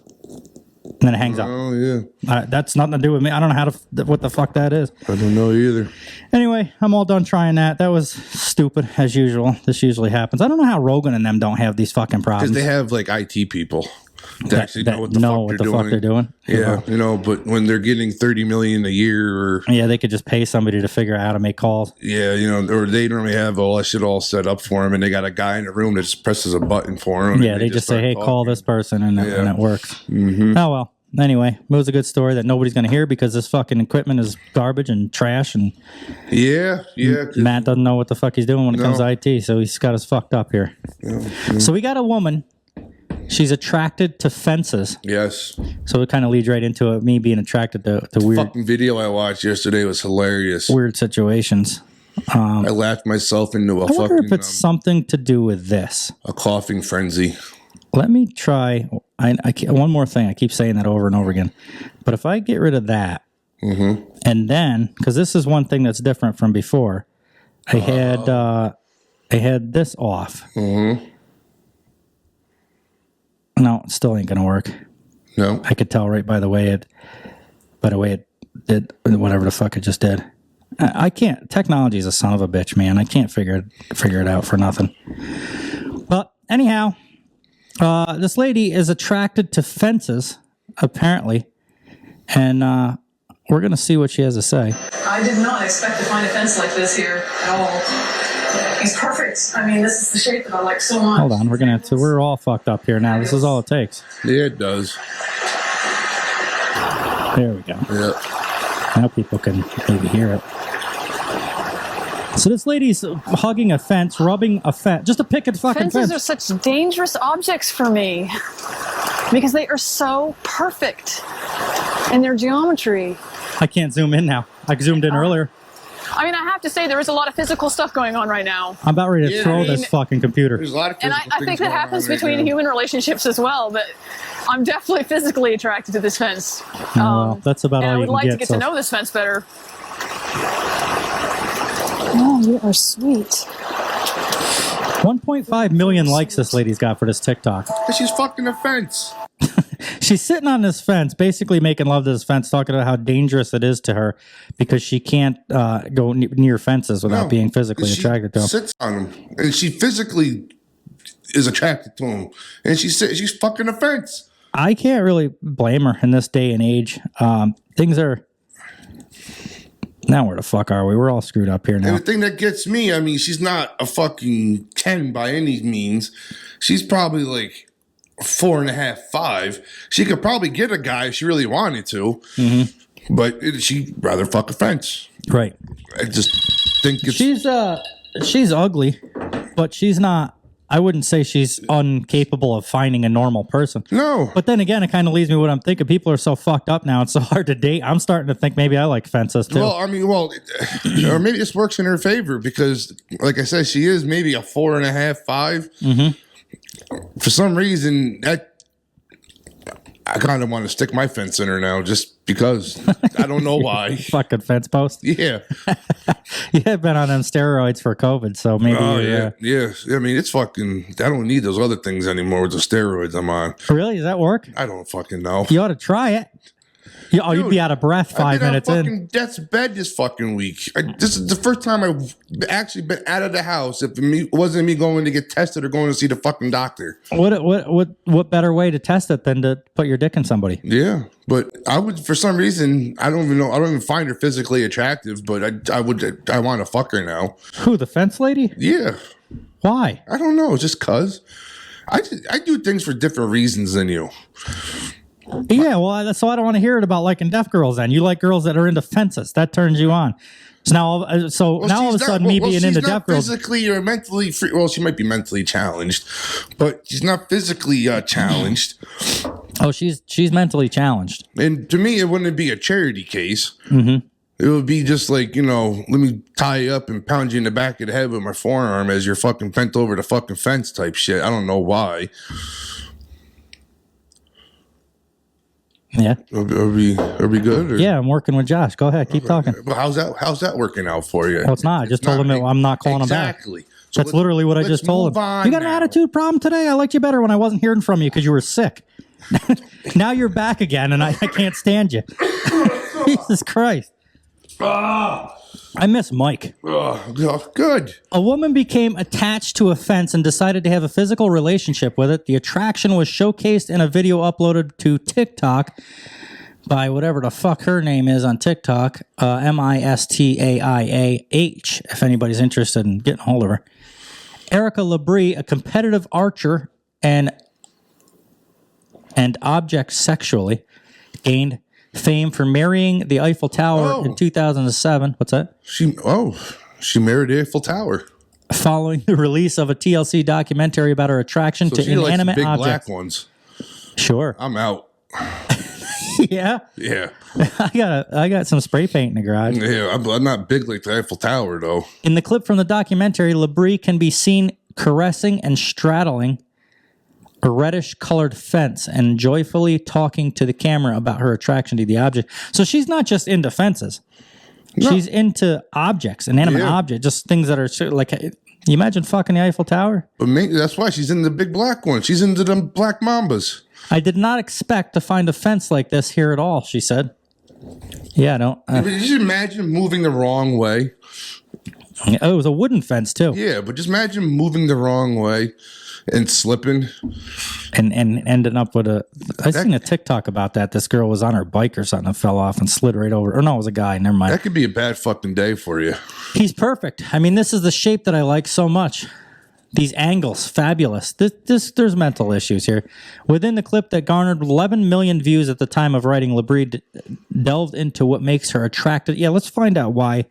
and then it hangs up.
Oh, yeah.
That's nothing to do with me. I don't know what the fuck that is.
I don't know either.
Anyway, I'm all done trying that. That was stupid, as usual. This usually happens. I don't know how Rogan and them don't have these fucking problems.
Because they have, like, IT people that actually know what the fuck they're doing.
Yeah,
but when they're getting $30 million a year, or
they could just pay somebody to figure out how to make calls.
Yeah, or they normally have all that shit all set up for them, and they got a guy in the room that just presses a button for them.
Yeah, they just say, "Hey, call this person," and it works.
Mm-hmm.
Oh well. Anyway, it was a good story that nobody's going to hear because this fucking equipment is garbage and trash, and Matt doesn't know what the fuck he's doing when it comes to IT, so he's got us fucked up here.
Yeah.
So we got a woman. She's attracted to fences.
Yes.
So it kind of leads right into me being attracted to weird.
The fucking video I watched yesterday was hilarious.
Weird situations.
I laughed myself into
I wonder if it's something to do with this.
A coughing frenzy.
Let me try. One more thing. I keep saying that over and over again. But if I get rid of that, and then, because this is one thing that's different from before, I had this off. No, it still ain't gonna work.
No,
I could tell right by the way it did whatever the fuck it just did. I can't. Technology is a son of a bitch, man. I can't figure it out for nothing. But anyhow, this lady is attracted to fences, apparently, and we're gonna see what she has to say.
I did not expect to find a fence like this here at all. It's perfect. I mean, this is the shape that I like so much.
Hold on, we're all fucked up here now. This is all it takes.
Yeah, it does.
There we go.
Yeah.
Now people can maybe hear it. So this lady's hugging a fence, rubbing a fence, just a picket fucking
Fences
fence.
are such dangerous objects for me because they are so perfect in their geometry.
I can't zoom in now. I zoomed in earlier.
I mean, I have to say there is a lot of physical stuff going on right now.
I'm about ready to throw this fucking computer.
There's a lot of
And I think that happens between human relationships as well, but I'm definitely physically attracted to this fence.
Well, that's about all
and I
you
would
can
like
get.
to get to know this fence better. Oh, you are sweet.
1.5 million likes this lady's got for this TikTok.
She's fucking a fence.
She's sitting on this fence, basically making love to this fence, talking about how dangerous it is to her because she can't go near fences without being physically attracted to them.
She sits on them, and she physically is attracted to him, and she's fucking a fence.
I can't really blame her in this day and age. Things are... Now where the fuck are we? We're all screwed up here now.
And the thing that gets me, I mean, she's not a fucking 10 by any means. She's probably like 4.5, 5. She could probably get a guy if she really wanted to, but she'd rather fuck a fence.
Right.
I just think it's...
She's ugly, but she's not... I wouldn't say she's incapable of finding a normal person.
No.
But then again, it kind of leaves me what I'm thinking. People are so fucked up now. It's so hard to date. I'm starting to think maybe I like fences too.
Well, I mean, or maybe this works in her favor because, like I said, she is maybe a 4.5, 5. For some reason, I kind of want to stick my fence in her now just because. I don't know why.
Fucking fence post?
Yeah.
You have been on them steroids for COVID, so maybe.
Oh, yeah. I mean, it's fucking. I don't need those other things anymore with the steroids I'm on.
Really? Does that work?
I don't fucking know.
You ought to try it. You'd be out of breath 5 minutes
I've been on
in.
fucking death's bed this fucking week. This is the first time I've actually been out of the house. If it wasn't me going to get tested or going to see the fucking doctor.
What better way to test it than to put your dick in somebody?
Yeah, but I would, for some reason, I don't even know. I don't even find her physically attractive, but I want to fuck her now.
Who, the fence lady?
Yeah.
Why?
I don't know. Just cause I do things for different reasons than you.
Yeah, well, so I don't want to hear it about liking deaf girls then. You like girls that are into fences. That turns you on. So now all of a sudden, me being into deaf girls.
Physically or mentally free. Well, she might be mentally challenged, but she's not physically challenged.
Oh, she's mentally challenged.
And to me, it wouldn't be a charity case. It would be just like, let me tie you up and pound you in the back of the head with my forearm as you're fucking bent over the fucking fence type shit. I don't know why.
Yeah.
Are we good? Or?
Yeah, I'm working with Josh. Go ahead, keep talking.
Well, how's that working out for you?
Well, it's not. I just told him I'm not calling him back.
Exactly. So
that's literally what I just told him. You got an attitude problem today? I liked you better when I wasn't hearing from you because you were sick. Now you're back again, and I can't stand you. Jesus Christ. I miss Mike.
Good.
A woman became attached to a fence and decided to have a physical relationship with it. The attraction was showcased in a video uploaded to TikTok by whatever the fuck her name is on TikTok, Mistiaih, if anybody's interested in getting a hold of her. Erica Labrie, a competitive archer and object sexually, gained fame for marrying the Eiffel Tower in 2007. What's that?
She married the Eiffel Tower.
Following the release of a TLC documentary about her attraction to inanimate
big
objects.
Black ones.
Sure.
I'm out.
Yeah.
Yeah.
I got some spray paint in the garage.
Yeah, I'm not big like the Eiffel Tower though.
In the clip from the documentary, Labrie can be seen caressing and straddling a reddish-colored fence and joyfully talking to the camera about her attraction to the object. So she's not just into fences. No. She's into objects, inanimate objects, just things that are like... You imagine fucking the Eiffel Tower?
But maybe that's why she's in the big black one. She's into them black mambas.
I did not expect to find a fence like this here at all, she said. Yeah, I don't...
Just imagine moving the wrong way.
Oh, it was a wooden fence, too.
Yeah, but just imagine moving the wrong way and slipping.
And ending up with I seen a TikTok about that. This girl was on her bike or something and fell off and slid right over. Or no, it was a guy. Never mind.
That could be a bad fucking day for you.
He's perfect. I mean, this is the shape that I like so much. These angles, fabulous. There's mental issues here. Within the clip that garnered 11 million views at the time of writing, Labrie delved into what makes her attracted. Yeah, let's find out why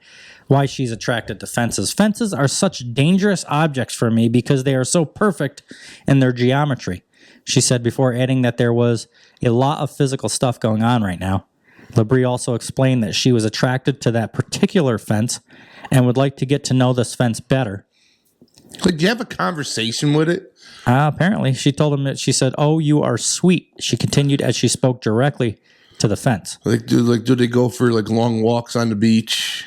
she's attracted to fences. Fences are such dangerous objects for me because they are so perfect in their geometry, she said before adding that there was a lot of physical stuff going on right now. Labrie also explained that she was attracted to that particular fence and would like to get to know this fence better.
Did you have a conversation with it?
Apparently. She told him that she said, "Oh, you are sweet." She continued as she spoke directly to the fence.
Do they go for like long walks on the beach?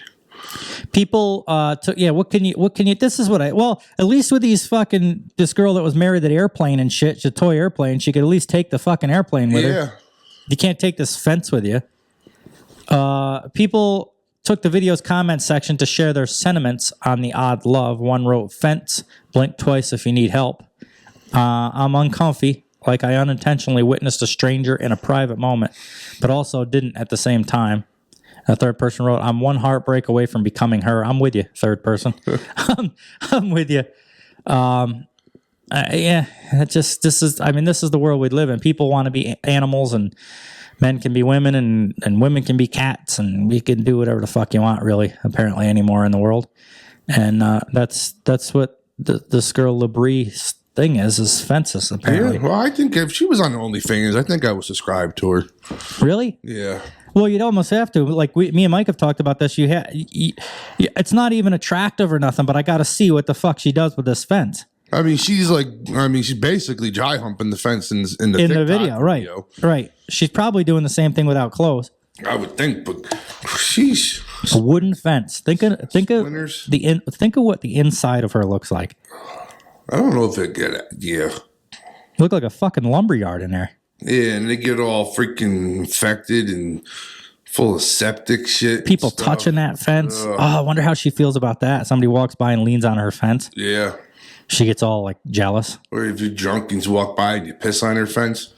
People, what can you, this is what at least with this girl that was married at airplane and shit, a toy airplane, she could at least take the fucking airplane with her. You can't take this fence with you. People took the video's comment section to share their sentiments on the odd love. One wrote, "Fence, blink twice if you need help. I'm uncomfy, like I unintentionally witnessed a stranger in a private moment, but also didn't at the same time." A third person wrote, "I'm one heartbreak away from becoming her." I'm with you, third person. I'm with you. This is the world we live in. People want to be animals, and men can be women, and women can be cats, and we can do whatever the fuck you want, really, apparently, anymore in the world. And that's what this girl Labrie's thing is fences, apparently.
Yeah, well, I think if she was on OnlyFans, I think I would subscribe to her.
Really?
Yeah.
Well, you'd almost have to. Like me and Mike have talked about this. It's not even attractive or nothing, but I got to see what the fuck she does with this fence.
I mean, she's basically dry humping the fence in the
video, right? Right. She's probably doing the same thing without clothes.
I would think, but sheesh.
A wooden fence. Think of what the inside of her looks like.
I don't know if it
Look like a fucking lumberyard in there.
Yeah, and they get all freaking infected and full of septic shit.
People touching that fence. Oh, I wonder how she feels about that. Somebody walks by and leans on her fence.
Yeah.
She gets all like jealous.
Or if you're drunk and you walk by and you piss on her fence.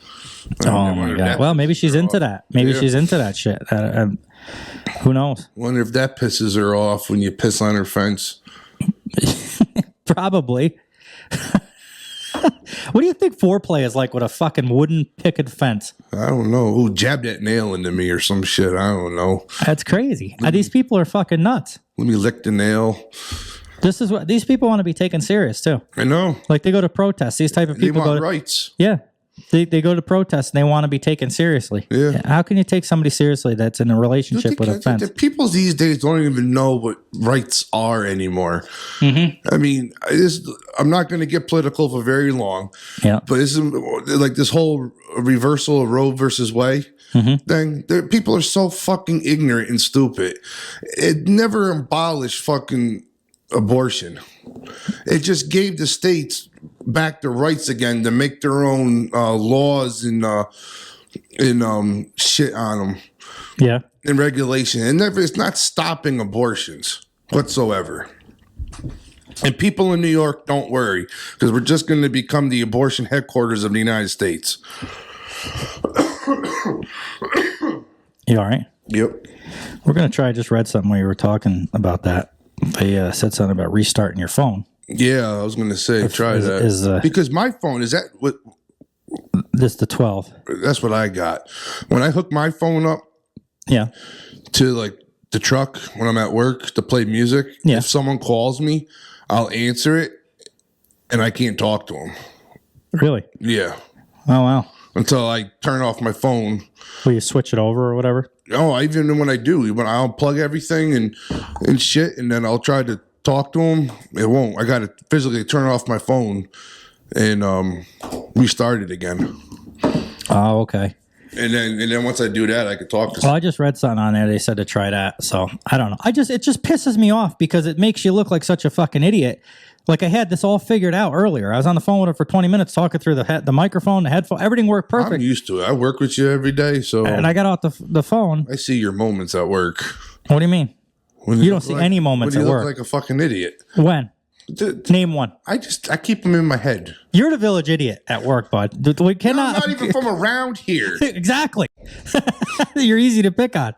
Oh my God. Well, maybe she's into that. Maybe she's into that shit. Who knows?
Wonder if that pisses her off when you piss on her fence.
Probably. What do you think foreplay is like with a fucking wooden picket fence?
I don't know. Who jabbed that nail into me or some shit? I don't know.
That's crazy. These people are fucking nuts.
Let me lick the nail.
This is what these people want to be taken serious too.
I know.
Like they go to protests. These type of people
want rights.
Yeah. They go to protest and they want to be taken seriously.
Yeah.
How can you take somebody seriously that's in a relationship with a fence?
People these days don't even know what rights are anymore.
Mm-hmm.
I mean, I'm not going to get political for very long.
Yeah.
But this is like this whole reversal of Roe versus Wade thing. People are so fucking ignorant and stupid. It never abolished fucking abortion. It just gave the states back their rights again to make their own laws and shit on them.
Yeah.
And regulation. It's not stopping abortions whatsoever. And people in New York, don't worry, because we're just going to become the abortion headquarters of the United States.
You all right?
Yep.
We're going to try. I just read something where you were talking about that. They said something about restarting your phone.
Yeah, I was going to say, try that. Because my phone, is that what?
This the 12.
That's what I got. When I hook my phone up to like the truck when I'm at work to play music, if someone calls me, I'll answer it and I can't talk to them.
Really?
Yeah.
Oh, wow.
Until I turn off my phone.
Will you switch it over or whatever?
Oh, even when I do, when I'll plug everything and shit, and then I'll try to talk to them, it won't. I got to physically turn off my phone and restart it again.
Oh, okay.
And then once I do that, I can talk to
Well, I just read something on there. They said to try that. So I don't know. It just pisses me off because it makes you look like such a fucking idiot. Like I had this all figured out earlier. I was on the phone with her for 20 minutes talking through the microphone, the headphone, everything worked perfect.
I'm used to it. I work with you every day, so.
And I got out the phone.
I see your moments at work.
What do you mean? You don't see any moments at work.
You look like a fucking idiot.
When? Name one.
I keep them in my head.
You're the village idiot at work, bud. We cannot.
I'm not even from around here.
Exactly. You're easy to pick on.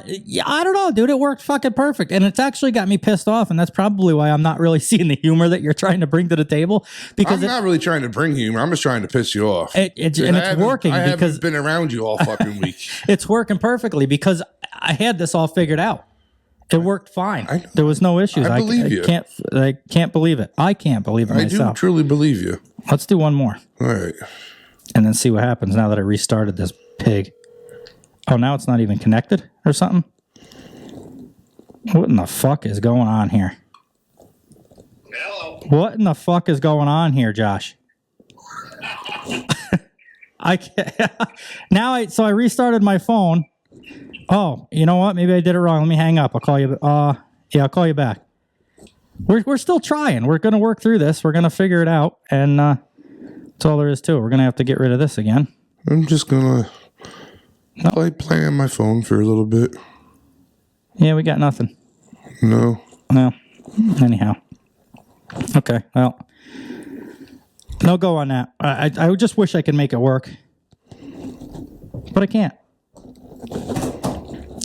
Yeah, I don't know, dude. It worked fucking perfect, and it's actually got me pissed off, and that's probably why I'm not really seeing the humor that you're trying to bring to the table. Because
I'm not really trying to bring humor. I'm just trying to piss you off.
It's working.
I
because
haven't been around you all fucking week.
It's working perfectly because I had this all figured out. It worked fine. There was no issues.
I believe you.
I can't believe it. I can't believe it myself.
I do truly believe you.
Let's do one more.
All right.
And then see what happens now that I restarted this pig. Oh, now it's not even connected or something? What in the fuck is going on here?
Hello.
What in the fuck is going on here, Josh? I can't. So I restarted my phone. Oh, you know what? Maybe I did it wrong. Let me hang up. I'll call you. Yeah, I'll call you back. We're still trying. We're gonna work through this. We're gonna figure it out, and that's all there is to it. We're gonna have to get rid of this again.
I'm just gonna play on my phone for a little bit.
Yeah, we got nothing.
No.
Anyhow. Okay. Well, no go on that. I just wish I could make it work, but I can't.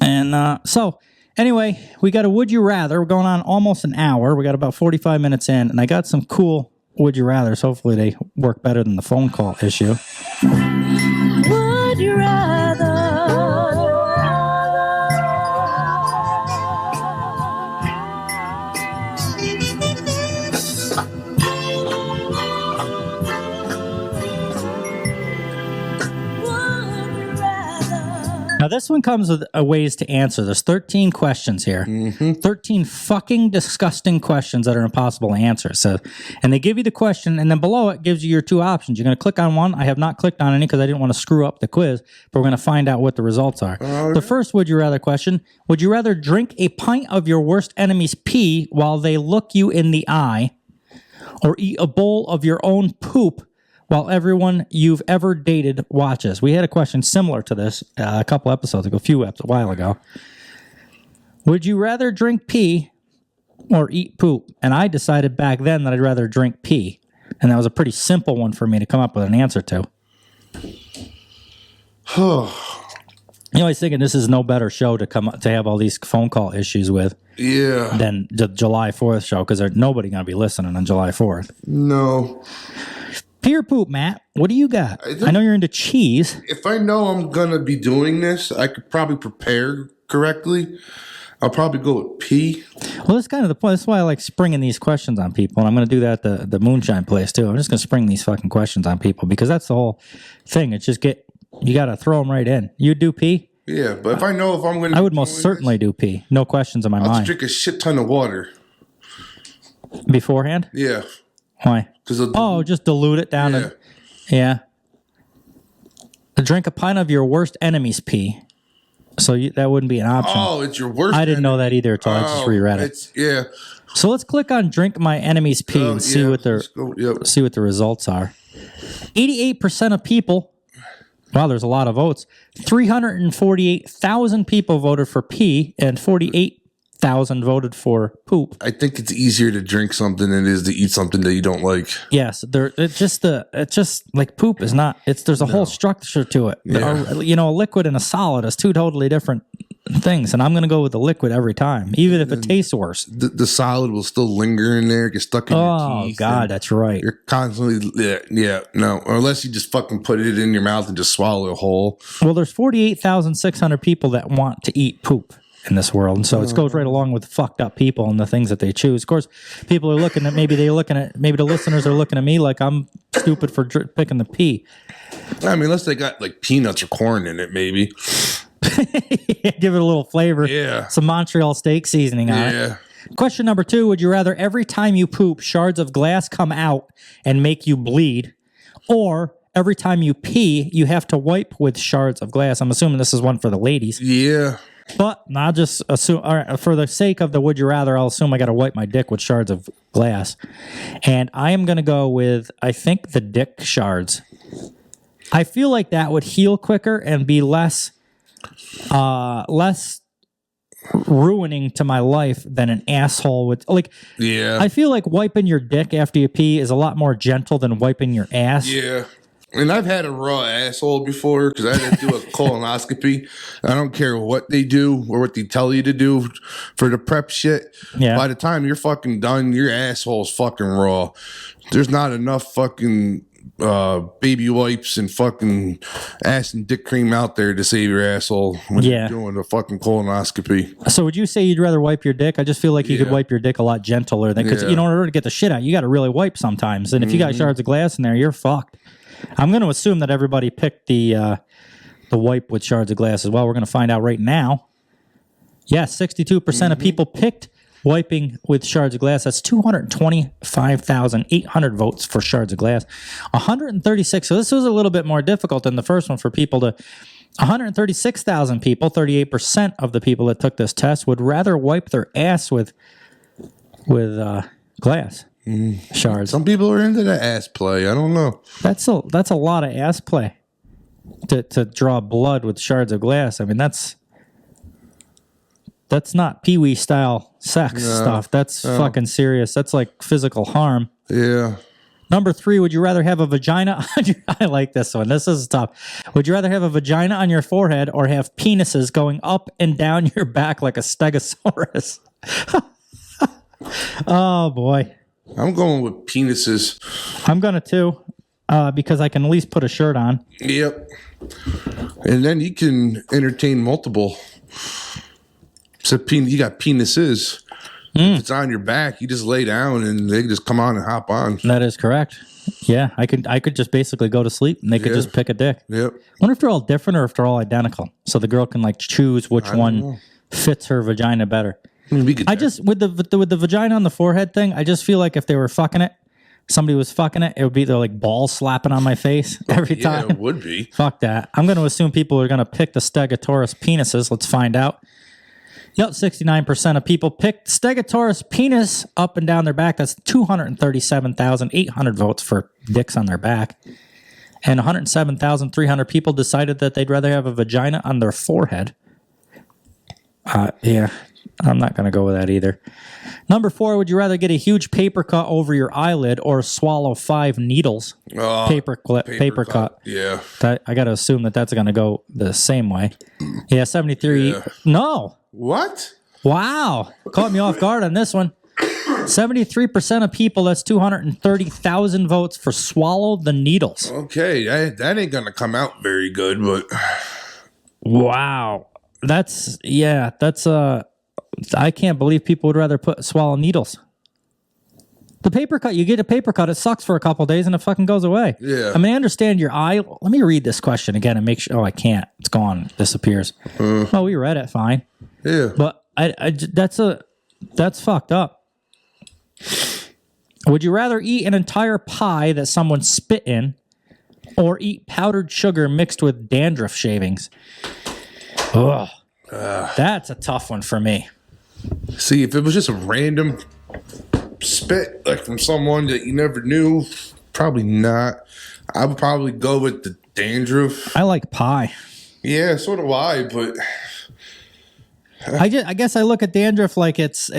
And so, anyway, we got a Would You Rather. We're going on almost an hour. We got about 45 minutes in, and I got some cool Would You Rathers. Hopefully they work better than the phone call issue.
Would you rather?
Now, this one comes with ways to answer. There's 13 questions here. 13 fucking disgusting questions that are impossible to answer. So, and they give you the question, and then below it gives you your two options. You're going to click on one. I have not clicked on any because I didn't want to screw up the quiz, but we're going to find out what the results are. The first Would You Rather question, would you rather drink a pint of your worst enemy's pee while they look you in the eye, or eat a bowl of your own poop while everyone you've ever dated watches? We had a question similar to this a couple episodes ago, a while ago. Would you rather drink pee or eat poop? And I decided back then that I'd rather drink pee. And that was a pretty simple one for me to come up with an answer to. You know, I was thinking this is no better show to have all these phone call issues with than the July 4th show, because there's nobody going to be listening on July 4th.
No.
Pee or poop, Matt? What do you got? I know you're into cheese.
If I know I'm going to be doing this, I could probably prepare correctly. I'll probably go with pee.
Well, that's kind of the point. That's why I like springing these questions on people, and I'm going to do that at the moonshine place too. I'm just going to spring these fucking questions on people because that's the whole thing. It's just you got to throw them right in. You do pee?
Yeah, but if I know if I'm going to,
I would most certainly do pee. No questions in my
I'll
mind.
drink a shit ton of water
Beforehand?
Yeah.
Why? Just dilute it down. Yeah. Drink a pint of your worst enemy's pee. So that wouldn't be an option.
Oh, it's your worst.
I didn't know that either until I just reread it.
Yeah.
So let's click on drink my enemy's pee and see what see what the results are. 88% of people. Wow, there's a lot of votes. 348,000 people voted for pee, and 48,000 voted for poop.
I think it's easier to drink something than it is to eat something that you don't like.
Yes, it's just like poop is not. There's a whole structure to it.
Yeah.
A liquid and a solid is two totally different things, and I'm going to go with the liquid every time, even if it tastes worse.
The solid will still linger in there, get stuck in your teeth.
Oh God, that's right.
You're constantly no, unless you just fucking put it in your mouth and just swallow it whole.
Well, there's 48,600 people that want to eat poop in this world, and so it goes right along with the fucked up people and the things that they choose. Of course, people are looking at maybe the listeners are looking at me like I'm stupid for picking the pee.
I mean, unless they got like peanuts or corn in it, maybe.
Give it a little flavor.
Yeah.
Some Montreal steak seasoning on it. Question number 2, would you rather every time you poop, shards of glass come out and make you bleed, or every time you pee, you have to wipe with shards of glass? I'm assuming this is one for the ladies.
Yeah.
But I'll just assume, all right, for the sake of the would you rather, I'll assume I got to wipe my dick with shards of glass. And I am going to go with, I think, the dick shards. I feel like that would heal quicker and be less ruining to my life than an asshole would. I feel like wiping your dick after you pee is a lot more gentle than wiping your ass.
Yeah. And I've had a raw asshole before because I had to do a colonoscopy. I don't care what they do or what they tell you to do for the prep shit.
Yeah.
By the time you're fucking done, your asshole's fucking raw. There's not enough fucking baby wipes and fucking ass and dick cream out there to save your asshole when you're doing a fucking colonoscopy.
So would you say you'd rather wipe your dick? I just feel like you could wipe your dick a lot gentler because in order to get the shit out, you got to really wipe sometimes. And if you got shards of glass in there, you're fucked. I'm going to assume that everybody picked the wipe with shards of glass as well. We're going to find out right now. Yes, 62% of people picked wiping with shards of glass. That's 225,800 votes for shards of glass. 136. So this was a little bit more difficult than the first one for people to. 136,000 people, 38% of the people that took this test would rather wipe their ass with glass. Shards.
Some people are into the ass play. I don't know.
That's a lot of ass play to draw blood with shards of glass. I mean, that's not Pee-wee style sex stuff. That's fucking serious. That's like physical harm.
Yeah.
Number 3, would you rather have a vagina on your... I like this one. This is tough. Would you rather have a vagina on your forehead or have penises going up and down your back like a stegosaurus? Oh, boy.
I'm going with penises.
I'm going to too, because I can at least put a shirt on.
Yep. And then you can entertain multiple. So you got penises. If it's on your back, you just lay down and they can just come on and hop on.
That is correct. Yeah, I could just basically go to sleep and they could just pick a dick.
Yep.
I wonder if they're all different or if they're all identical. So the girl can like choose which one fits her vagina better. I just with the vagina on the forehead thing, I just feel like if they were fucking it, somebody was fucking it, it would be they're like balls slapping on my face every time.
Yeah, it would be.
Fuck that. I'm going to assume people are going to pick the Stegosaurus penises. Let's find out. Yep, 69% of people picked Stegosaurus penis up and down their back. That's 237,800 votes for dicks on their back. And 107,300 people decided that they'd rather have a vagina on their forehead. Yeah. I'm not going to go with that either. Number 4, would you rather get a huge paper cut over your eyelid or swallow 5 needles? Paper cut.
Yeah.
I got to assume that's going to go the same way. Yeah, 73. Yeah. No.
What?
Wow. Caught me off guard on this one. 73% of people, that's 230,000 votes for swallow the needles.
Okay, that ain't going to come out very good, but...
Wow. That's I can't believe people would rather swallow needles. The paper cut, you get a paper cut, it sucks for a couple days and it fucking goes away.
Yeah.
I mean, I understand your eye. Let me read this question again and make sure. Oh, I can't. It's gone. Disappears. Well, we read it fine.
Yeah.
But that's fucked up. Would you rather eat an entire pie that someone spit in or eat powdered sugar mixed with dandruff shavings? Ugh. That's a tough one for me.
See, if it was just a random spit, like from someone that you never knew, probably not. I would probably go with the dandruff.
I like pie.
Yeah, so do I, but
I guess I look at dandruff like it's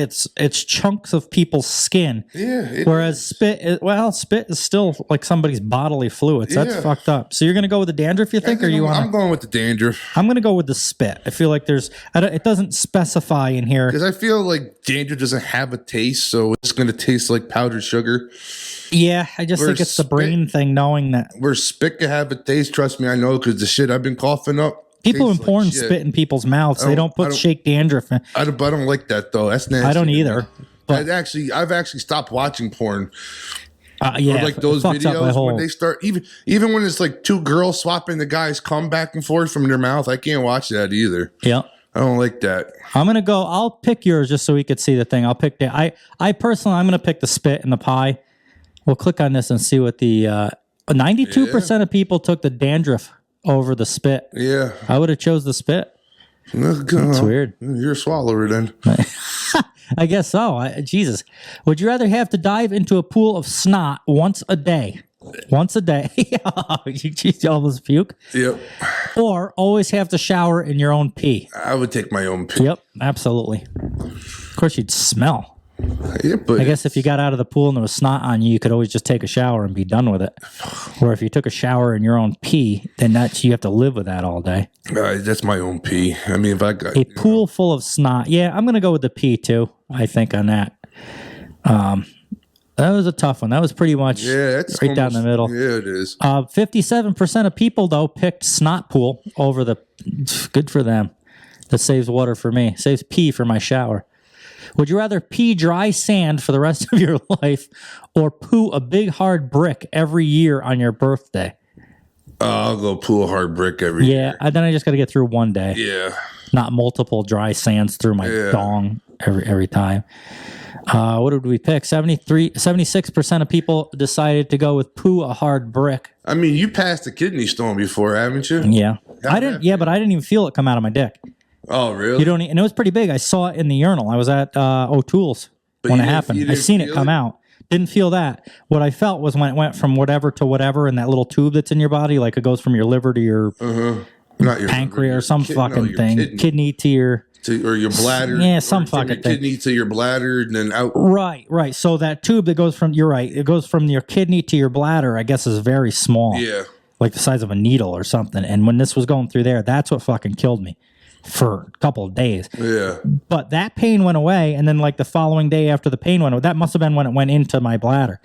chunks of people's skin.
Yeah.
Whereas spit is still like somebody's bodily fluids. That's fucked up. So you're gonna go with the dandruff, you think, or you want?
I'm going with the dandruff.
I'm gonna go with the spit. I feel like it doesn't specify in here
because I feel like dandruff doesn't have a taste, so it's gonna taste like powdered sugar.
Yeah, I just think it's the brain thing, knowing that.
Where spit can have a taste, trust me, I know, because the shit I've been coughing up.
People in porn spit in people's mouths. They don't put shake dandruff in.
I don't like that though. That's nasty.
I don't either.
But I've actually stopped watching porn.
Yeah,
or like those videos when they start, even when it's like two girls swapping the guys come back and forth from their mouth. I can't watch that either.
Yeah,
I don't like that.
I'll pick yours just so we could see the thing. I'll pick I personally, I'm gonna pick the spit and the pie. We'll click on this and see what the 92% of people took the dandruff over the spit.
Yeah.
I would have chose the spit. That's weird.
You're a swallower then.
I guess so. Jesus. Would you rather have to dive into a pool of snot once a day? Once a day. You almost puke?
Yep.
Or always have to shower in your own pee?
I would take my own pee.
Yep, absolutely. Of course, you'd smell.
Yeah, but
I guess if you got out of the pool and there was snot on you, you could always just take a shower and be done with it. Or if you took a shower in your own pee, then you have to live with that all day.
That's my own pee. I mean, if I got
a pool full of snot, yeah, I'm gonna go with the pee too. I think on that. That was a tough one. That was pretty much right down the middle.
Yeah, it is.
57% of people though picked snot pool over the. Good for them. That saves water for me. Saves pee for my shower. Would you rather pee dry sand for the rest of your life or poo a big hard brick every year on your birthday?
I'll go poo a hard brick every year.
Yeah, then I just got to get through one day.
Yeah.
Not multiple dry sands through my dong every time. What did we pick? 76% of people decided to go with poo a hard brick.
I mean, you passed the kidney stone before, haven't you?
Yeah. I didn't. Yeah, but I didn't even feel it come out of my dick.
Oh, really?
You don't, and it was pretty big. I saw it in the urinal. I was at O'Toole's when it happened. I seen it come out. Didn't feel that. What I felt was when it went from whatever to whatever in that little tube that's in your body, like it goes from your liver to your,
not your
pancreas or some fucking thing, kidney to your.
Or your bladder.
Yeah, some fucking
thing. Kidney to your bladder and then out.
Right. So that tube that goes from, you're right, it goes from your kidney to your bladder, I guess is very small.
Yeah.
Like the size of a needle or something. And when this was going through there, that's what fucking killed me. For a couple of days.
Yeah.
But that pain went away, and then like the following day after the pain went away, that must have been when it went into my bladder.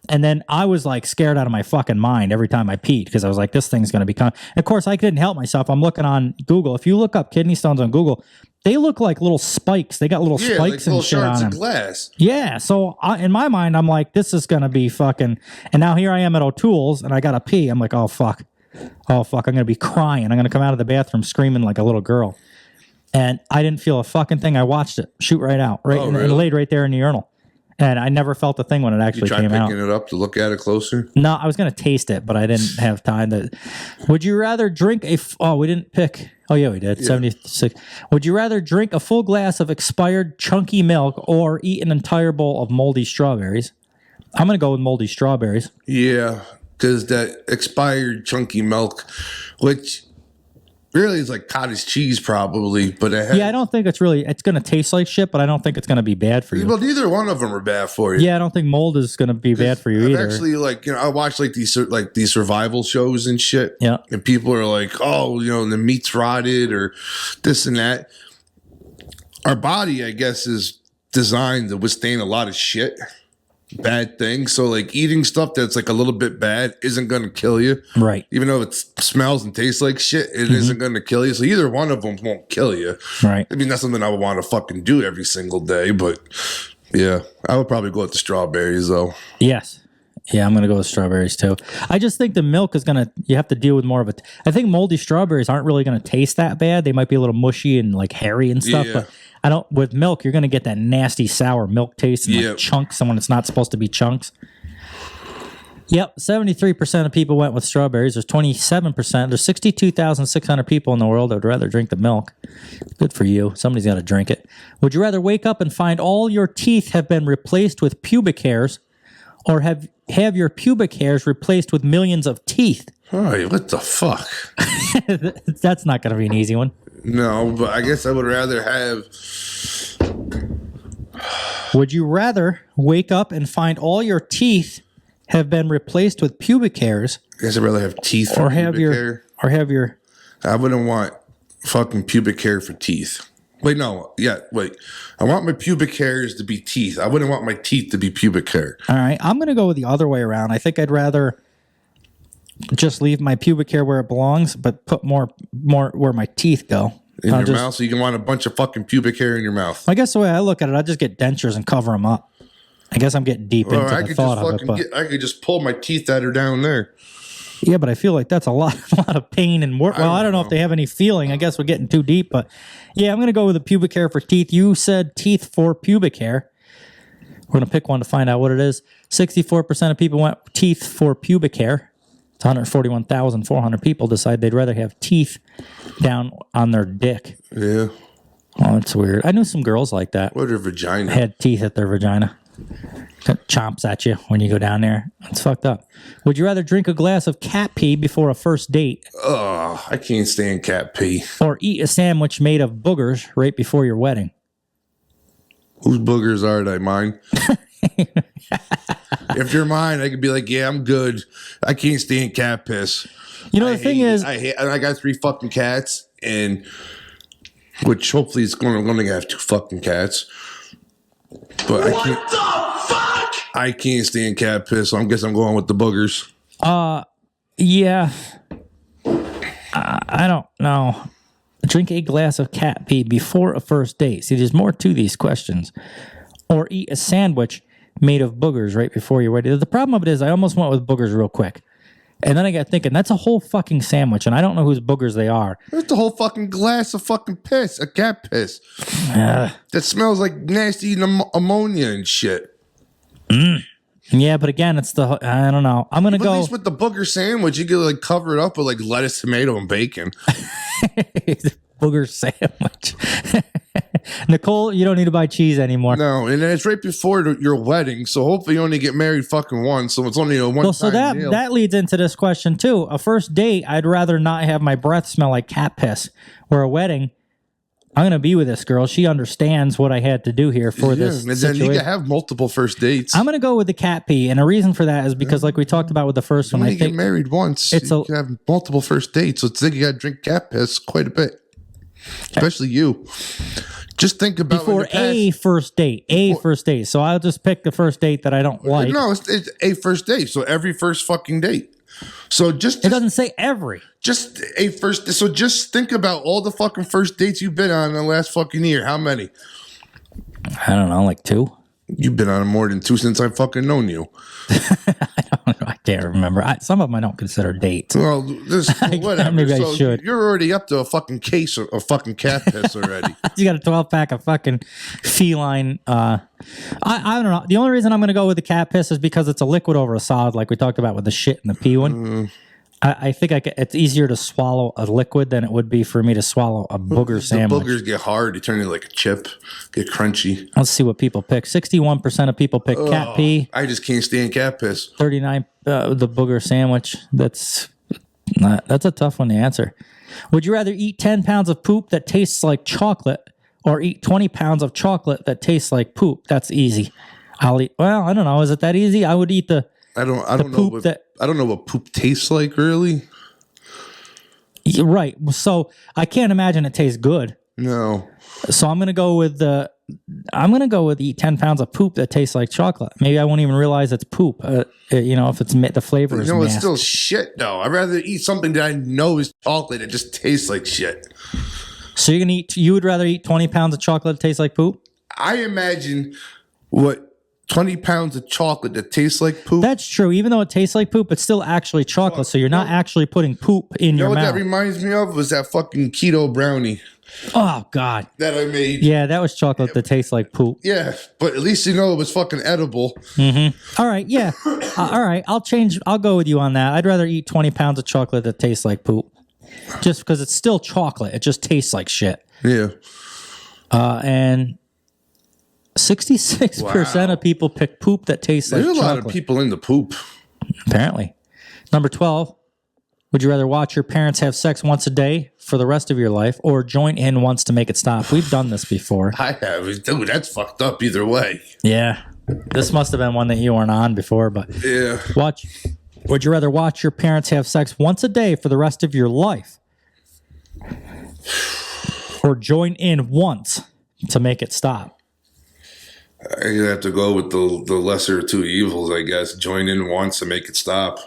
And then I was like scared out of my fucking mind every time I peed because I was like, this thing's going to become. Of course, I couldn't help myself. I'm looking on Google. If you look up kidney stones on Google, they look like little spikes. They got little spikes
like
and
little
shit
shards
on
of
them.
glass.
Yeah. So in my mind, I'm like, this is going to be fucking. And now here I am at O'Toole's, and I got to pee. I'm like, oh fuck. I'm going to be crying. I'm going to come out of the bathroom screaming like a little girl. And I didn't feel a fucking thing. I watched it shoot right out, and it laid right there in the urinal. And I never felt a thing when it actually came out.
You tried picking it up to look at it closer?
No, I was going to taste it, but I didn't have time to. Would you rather drink we didn't pick. Oh, yeah, we did. Yeah. 76. Would you rather drink a full glass of expired chunky milk or eat an entire bowl of moldy strawberries? I'm going to go with moldy strawberries.
Yeah, because that expired chunky milk, which really is like cottage cheese probably, but I
don't think it's going to taste like shit, but I don't think it's going to be bad for you.
Well, neither one of them are bad for you.
Yeah, I don't think mold is going to be bad for you either.
Actually, I watch these survival shows and shit.
Yeah.
And people are like, oh, the meat's rotted or this and that. Our body, I guess, is designed to withstand a lot of shit. bad thing. So like eating stuff that's like a little bit bad isn't going to kill you.
Right.
Even though it smells and tastes like shit, it isn't going to kill you. So either one of them won't kill you.
Right.
I mean, that's something I would want to fucking do every single day. But yeah, I would probably go with the strawberries though.
Yes. Yeah, I'm going to go with strawberries too. I just think the milk is you have to deal with more of it. I think moldy strawberries aren't really going to taste that bad. They might be a little mushy and like hairy and stuff, but with milk, you're going to get that nasty sour milk taste and like chunks when it's not supposed to be chunks. Yep, 73% of people went with strawberries. There's 27%. There's 62,600 people in the world that would rather drink the milk. Good for you. Somebody's got to drink it. Would you rather wake up and find all your teeth have been replaced with pubic hairs, or have your pubic hairs replaced with millions of teeth?
All right, what the fuck?
That's not going to be an easy one.
No, but I guess I would rather have...
Would you rather wake up and find all your teeth have been replaced with pubic hairs?
I guess I'd rather have teeth for pubic hair.
Or have your...
I wouldn't want fucking pubic hair for teeth. Wait, no. Yeah, wait. I want my pubic hairs to be teeth. I wouldn't want my teeth to be pubic hair.
All right. I'm going to go with the other way around. I think I'd rather just leave my pubic hair where it belongs, but put more where my teeth go.
In your mouth? So you can want a bunch of fucking pubic hair in your mouth.
I guess the way I look at it, I just get dentures and cover them up. I guess I'm getting deep into the thought of it. But
I could just pull my teeth out of down there.
Yeah, but I feel like that's a lot of pain and work. Well, I don't know if they have any feeling. I guess we're getting too deep, but yeah, I'm going to go with the pubic hair for teeth. You said teeth for pubic hair. We're going to pick one to find out what it is. 64% of people went teeth for pubic hair. It's 141,400 people decide they'd rather have teeth down on their dick.
Yeah.
Oh, that's weird. I knew some girls like that.
What, their vagina?
Had teeth at their vagina. Chomps at you when you go down there. It's fucked up. Would you rather drink a glass of cat pee before a first date?
Oh, I can't stand cat pee.
Or eat a sandwich made of boogers right before your wedding?
Whose boogers are they? Mine? If you're mine, I could be like, yeah, I'm good. I can't stand cat piss.
You know, the thing is...
I got 3 fucking cats, and which hopefully is going to have 2 fucking cats. But I can't stand cat piss, so I guess I'm going with the boogers.
Yeah. I don't know. Drink a glass of cat pee before a first date. See, there's more to these questions. Or eat a sandwich made of boogers right before you're ready. The problem of it is I almost went with boogers real quick. And then I got thinking, that's a whole fucking sandwich, and I don't know whose boogers they are.
That's a whole fucking glass of fucking piss, a cat piss. That smells like nasty ammonia and shit.
Yeah, but again, it's I don't know. I'm going to go.
At least with the booger sandwich, you could like cover it up with like lettuce, tomato, and bacon.
Booger sandwich. Nicole, you don't need to buy cheese anymore.
No, and then it's right before your wedding, so hopefully you only get married fucking once, so it's only a one-time
so that leads into this question too. A first date, I'd rather not have my breath smell like cat piss. Where a wedding, I'm going to be with this girl. She understands what I had to do here for this
and
situation.
Then you can have multiple first dates.
I'm going to go with the cat pee, and a reason for that is because, like we talked about with the first one, I think
get married once. You can have multiple first dates, so it's like you got to drink cat piss quite a bit, especially you. Just think about
before a first date. First date. So I'll just pick the first date that I don't like.
No, it's a first date. So every first fucking date. So it
doesn't say every.
Just a first. So just think about all the fucking first dates you've been on in the last fucking year. How many?
I don't know, like 2.
You've been on more than 2 since I've fucking known you.
I can't remember. Some of them I don't consider dates.
Well, whatever.
Maybe I should.
You're already up to a fucking case of fucking cat piss already.
You got a 12-pack of fucking feline. I don't know. The only reason I'm going to go with the cat piss is because it's a liquid over a solid, like we talked about with the shit and the pee one. I think it's easier to swallow a liquid than it would be for me to swallow a booger sandwich.
The boogers get hard. They turn into like a chip, get crunchy.
Let's see what people pick. 61% of people pick cat pee.
I just can't stand cat piss.
39, the booger sandwich. That's a tough one to answer. Would you rather eat 10 pounds of poop that tastes like chocolate or eat 20 pounds of chocolate that tastes like poop? That's easy. I'll eat, well, I don't know. Is it that easy? I would eat the
I don't know what poop tastes like, really.
Right. So I can't imagine it tastes good.
No.
So I'm going to go with the I'm gonna go with eat 10 pounds of poop that tastes like chocolate. Maybe I won't even realize it's poop. If it's the flavor is.
It's
masked.
still shit though. I'd rather eat something that I know is chocolate that just tastes like shit.
So you would rather eat 20 pounds of chocolate that tastes like poop?
I imagine what 20 pounds of chocolate that tastes like poop.
That's true. Even though it tastes like poop, it's still actually chocolate. So you're not actually putting poop in your mouth.
You know what that reminds me of? Was that fucking keto brownie.
Oh, God.
That I made.
Yeah, that was chocolate that tastes like poop.
Yeah, but at least it was fucking edible.
Mm-hmm. All right, yeah. All right, I'll go with you on that. I'd rather eat 20 pounds of chocolate that tastes like poop. Just because it's still chocolate. It just tastes like shit.
Yeah.
And 66% of people pick poop that tastes like chocolate.
There's a lot of people into poop.
Apparently. Number 12. Would you rather watch your parents have sex once a day for the rest of your life or join in once to make it stop? We've done this before.
I have. Dude, that's fucked up either way.
Yeah. This must have been one that you weren't on before, but
yeah.
Would you rather watch your parents have sex once a day for the rest of your life or join in once to make it stop?
I have to go with the lesser of two evils, I guess. Join in once to make it stop.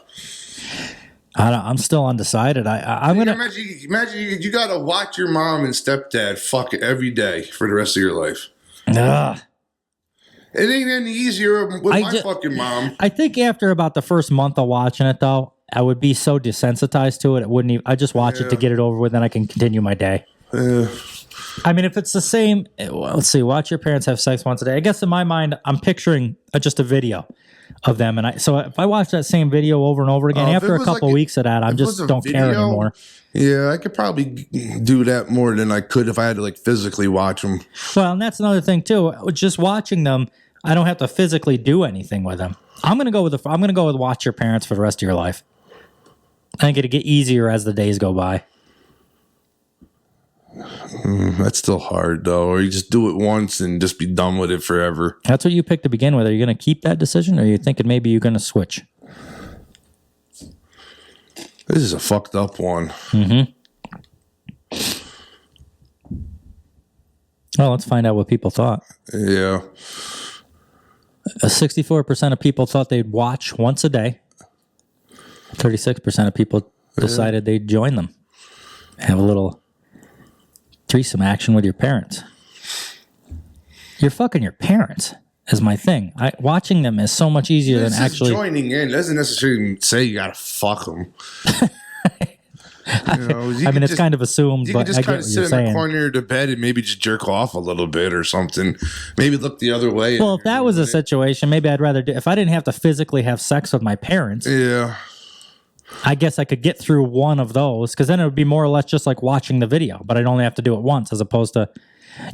I'm still undecided. I'm gonna
imagine you gotta watch your mom and stepdad fuck it every day for the rest of your life.
Ugh.
It ain't any easier with my fucking mom.
I think after about the first month of watching it, though, I would be so desensitized to it. It wouldn't even. I just watch it to get it over with, and I can continue my day. I mean, if it's the same, let's see. Watch your parents have sex once a day. I guess in my mind, I'm picturing just a video of them, and so if I watch that same video over and over again, after a couple weeks of that, I just don't care anymore.
Yeah, I could probably do that more than I could if I had to physically watch them.
Well, and that's another thing too. Just watching them, I don't have to physically do anything with them. I'm gonna go with watch your parents for the rest of your life. I think it'll get easier as the days go by.
That's still hard though. Or you just do it once and just be done with it forever.
That's what you picked to begin with. Are you going to keep that decision, or are you thinking maybe you're going to switch?
This is a fucked up one.
Mm-hmm. Well, let's find out what people thought.
Yeah.
64% of people thought they'd watch once a day. 36% of people decided they'd join them. Have a little threesome action with your parents. You're fucking your parents is my thing. Watching them is so much easier than actually
joining in. Doesn't necessarily say you gotta fuck them.
I mean, it's kind of assumed, but I get what you're saying. You can just kind of sit in the
corner of the bed and maybe just jerk off a little bit or something. Maybe look the other way.
Well, if that was a situation, maybe I'd rather if I didn't have to physically have sex with my parents.
Yeah.
I guess I could get through one of those because then it would be more or less just like watching the video, but I'd only have to do it once as opposed to,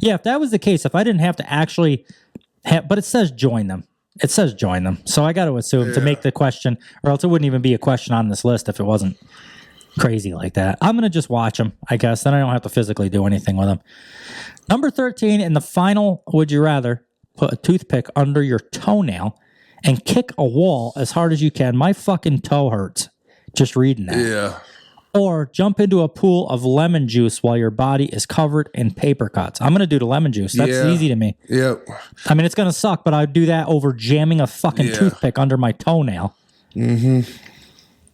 if that was the case, if I didn't have to actually but it says join them. It says join them. So I got to assume to make the question, or else it wouldn't even be a question on this list if it wasn't crazy like that. I'm going to just watch them, I guess. Then I don't have to physically do anything with them. Number 13, in the final, would you rather put a toothpick under your toenail and kick a wall as hard as you can? My fucking toe hurts. Just reading that.
Yeah.
Or jump into a pool of lemon juice while your body is covered in paper cuts. I'm going to do the lemon juice. That's easy to me.
Yep.
I mean, it's going to suck, but I'd do that over jamming a fucking toothpick under my toenail.
Mm-hmm.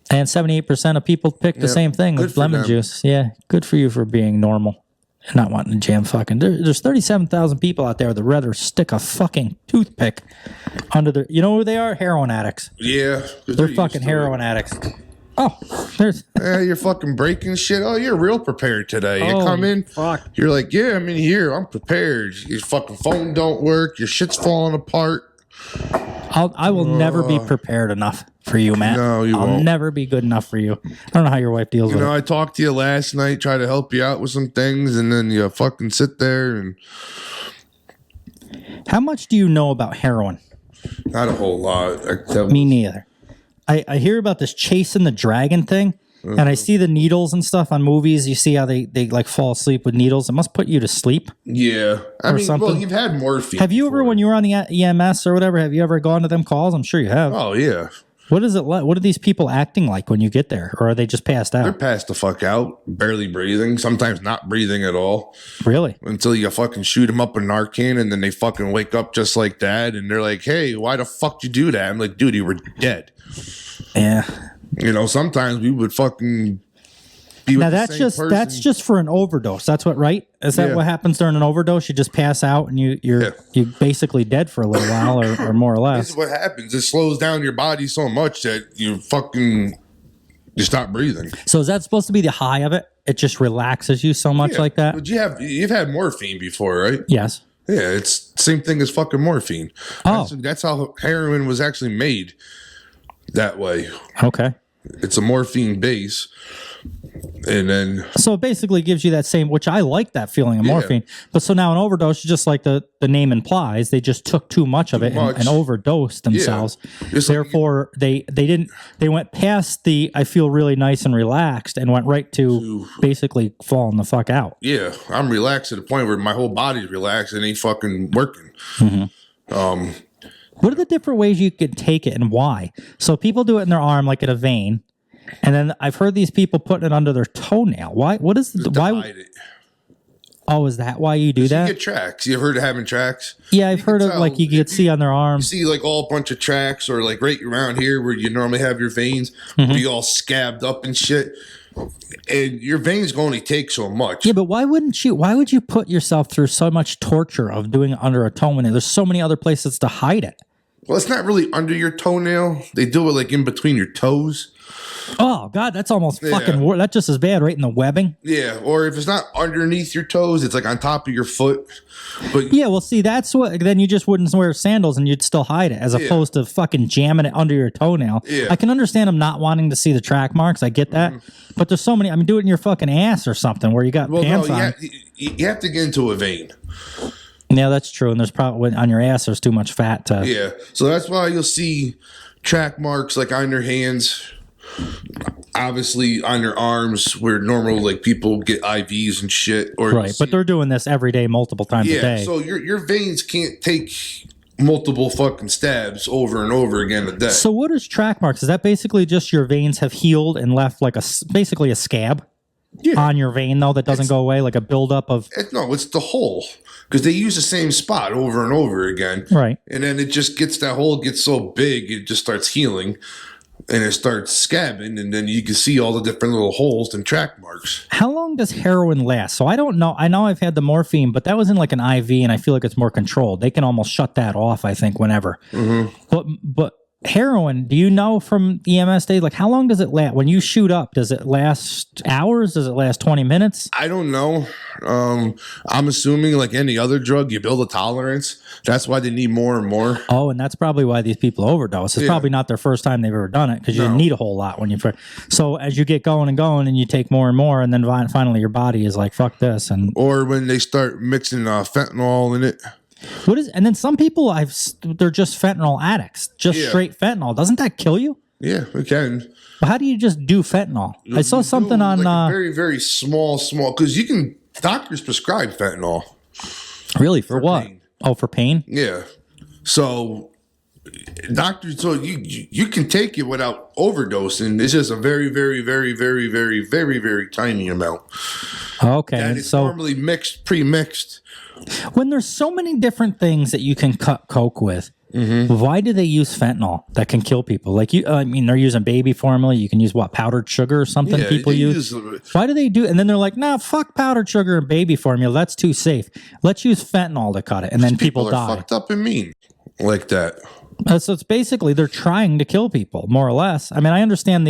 And 78% of people pick the same thing with lemon juice. Yeah, good for you for being normal and not wanting to jam fucking. There's 37,000 people out there that rather stick a fucking toothpick under their. You know who they are? Heroin addicts.
Yeah.
They're fucking heroin addicts. Oh, there's.
You're fucking breaking shit. Oh, you're real prepared today. You come in.
Fuck.
You're like, yeah, I'm in here. I'm prepared. Your fucking phone don't work. Your shit's falling apart.
I will never be prepared enough for you, Matt.
No, you won't.
I'll never be good enough for you. I don't know how your wife deals with it.
I talked to you last night, try to help you out with some things, and then you fucking sit there and.
How much do you know about heroin?
Not a whole lot.
Me neither. I hear about this chasing the dragon thing, and I see the needles and stuff on movies. You see how they like fall asleep with needles. It must put you to sleep.
Yeah. I mean,
something.
Well, you've had morphine.
Have you ever, when you were on the EMS or whatever, have you ever gone to them calls? I'm sure you have.
Oh, yeah.
What is it like? What are these people acting like when you get there? Or are they just passed out?
They're passed the fuck out, barely breathing, sometimes not breathing at all.
Really?
Until you fucking shoot them up with Narcan and then they fucking wake up just like that. And they're like, hey, why the fuck you do that? I'm like, dude, you were dead.
Yeah.
You know, sometimes we would fucking be with
now
the
that's
same
just
person.
that's just for an overdose. That's what, right? Is that
Yeah.
what happens during an overdose? You just pass out and you're basically dead for a little while, or more or less.
This is what happens. It slows down your body so much that you stop breathing.
So is that supposed to be the high of it? It just relaxes you so much like that?
But you've had morphine before, right?
Yes.
Yeah, it's the same thing as fucking morphine.
Oh.
That's how heroin was actually made that way.
Okay.
It's a morphine base. And then
So it basically gives you that same, which I like that feeling of morphine. But so now an overdose, just like the name implies, they just took too much of it and overdosed themselves.
Yeah.
Therefore, they went past the I feel really nice and relaxed and went right to basically falling the fuck out.
yeah, I'm relaxed to the point where my whole body's relaxed and ain't fucking working.
What are the different ways you could take it and why? So people do it in their arm, like in a vein. And then I've heard these people putting it under their toenail. Why? What is the why?
Hide it.
Oh, is that why you do that?
You get tracks. You ever heard of having tracks?
Yeah, I've heard of like you could see on their
You
arms.
see like all a bunch of tracks or like right around here where you normally have your veins be all scabbed up and shit. And your veins can only take so much.
Yeah, but why would you put yourself through so much torture of doing it under a toenail? There's so many other places to hide it.
Well, it's not really under your toenail. They do it like in between your toes.
Oh God, that's almost fucking that's just as bad, right in the webbing.
Yeah, or if it's not underneath your toes, it's like on top of your foot. But
yeah, well, see, that's what. Then you just wouldn't wear sandals and you'd still hide it, as opposed to fucking jamming it under your toenail.
Yeah.
I can understand them not wanting to see the track marks. I get that, but there's so many. I mean, do it in your fucking ass or something where you got pants on.
You have to get into a vein.
Yeah, that's true. And there's probably on your ass, there's too much fat to.
Yeah, so that's why you'll see track marks like on your hands. Obviously on your arms where normal like people get IVs and shit or
right, but they're doing this every day multiple times a day.
So your veins can't take multiple fucking stabs over and over again a day.
So what is track marks? Is that basically just your veins have healed and left like basically a scab on your vein though that doesn't go away, like a buildup of
No, it's the hole. Because they use the same spot over and over again.
Right.
And then it just that hole gets so big it just starts healing. And it starts scabbing, and then you can see all the different little holes and track marks.
How long does heroin last? So I don't know. I know I've had the morphine, but that was in like an IV, and I feel like it's more controlled. They can almost shut that off, I think, whenever. But heroin, do you know from EMS days, like how long does it last? When you shoot up, does it last hours? Does it last 20 minutes?
I don't know. I'm assuming like any other drug, you build a tolerance. That's why they need more and more.
Oh, and that's probably why these people overdose. It's probably not their first time they've ever done it because you didn't need a whole lot when you first. So as you get going and you take more and more, and then finally your body is like, fuck this.
Or when they start mixing fentanyl in it.
And then some people they're just fentanyl addicts, straight fentanyl. Doesn't that kill you?
Yeah, it can.
Well, how do you just do fentanyl? I saw something on
like very, very small, because doctors prescribe fentanyl.
Really? For what? Pain. Oh, for pain?
Yeah. So doctors, you can take it without overdosing. It's just a very, very, very, very, very, very, very tiny amount.
Okay.
And it's normally pre-mixed.
When there's so many different things that you can cut coke with, why do they use fentanyl that can kill people? Like they're using baby formula. You can use powdered sugar or something.
Yeah,
people use. Why do they do? And then they're like, nah, fuck powdered sugar and baby formula. That's too safe. Let's use fentanyl to cut it, and then people die.
Fucked up and mean like that.
So it's basically they're trying to kill people, more or less. I mean, I understand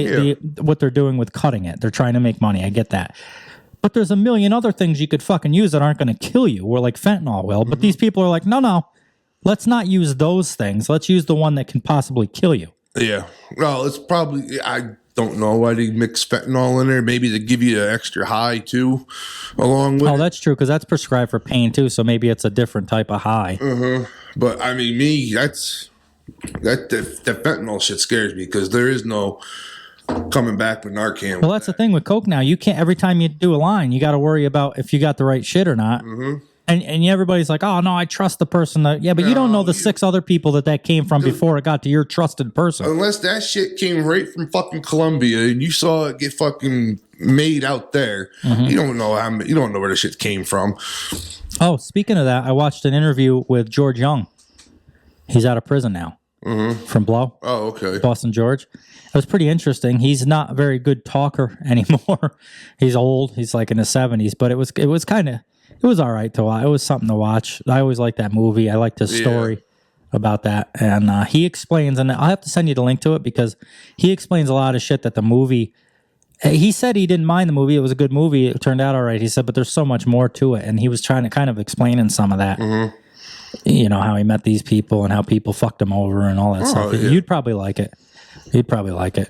what they're doing with cutting it. They're trying to make money. I get that. But there's a million other things you could fucking use that aren't going to kill you, or like fentanyl will. But these people are like, no, let's not use those things. Let's use the one that can possibly kill you.
Yeah. Well, it's probably, I don't know why they mix fentanyl in there. Maybe to give you an extra high too, along with.
Oh, that's true, because that's prescribed for pain too. So maybe it's a different type of high.
But I mean, the fentanyl shit scares me because there is no coming back with Narcan.
Well, that's the thing with coke now. You can't, every time you do a line, you got to worry about if you got the right shit or not. And everybody's like, oh, no, I trust the person. Yeah, but you don't know the 6 other people that came from before it got to your trusted person.
Unless that shit came right from fucking Colombia and you saw it get fucking made out there, you don't know you don't know where the shit came from.
Oh, speaking of that, I watched an interview with George Young. He's out of prison now from Blow. Oh, okay. Boston George. It was pretty interesting. He's not a very good talker anymore. He's old. He's like in his 70s, but it was kind of, it was all right to watch. It was something to watch. I always liked that movie. I liked his story about that. And he explains, and I'll have to send you the link to it because he explains a lot of shit that the movie, he said he didn't mind the movie. It was a good movie. It turned out all right. He said, but there's so much more to it. And he was trying to kind of explain in some of that, you know, how he met these people and how people fucked him over and all that stuff. Yeah. You'd probably like it. You'd probably like it.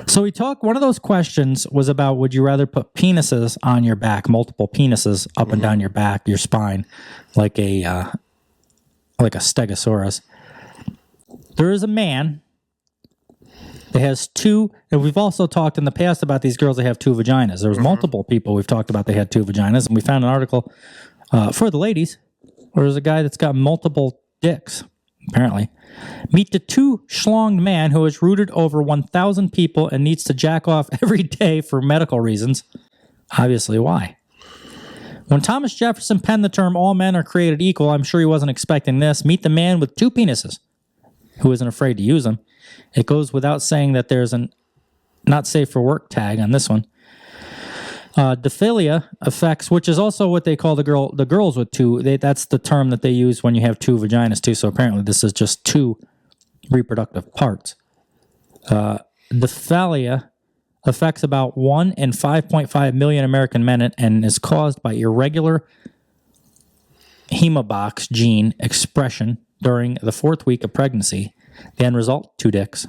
So we talked, one of those questions was about, would you rather put penises on your back, multiple penises up and down your back, your spine, like a stegosaurus? There is a man that has 2, and we've also talked in the past about these girls that have 2 vaginas. There's multiple people we've talked about they had 2 vaginas, and we found an article for the ladies where there's a guy that's got multiple dicks, apparently. Meet the 2-schlonged man who has rooted over 1,000 people and needs to jack off every day for medical reasons. Obviously, why? When Thomas Jefferson penned the term, all men are created equal, I'm sure he wasn't expecting this. Meet the man with 2 penises who isn't afraid to use them. It goes without saying that there's an not safe for work tag on this one. Diphilia affects, which is also what they call the girls with 2. That's the term that they use when you have 2 vaginas too. So apparently this is just 2 reproductive parts. Diphilia affects about 1 in 5.5 million American men and is caused by irregular hemobox gene expression during the 4th week of pregnancy. The end result, 2 dicks.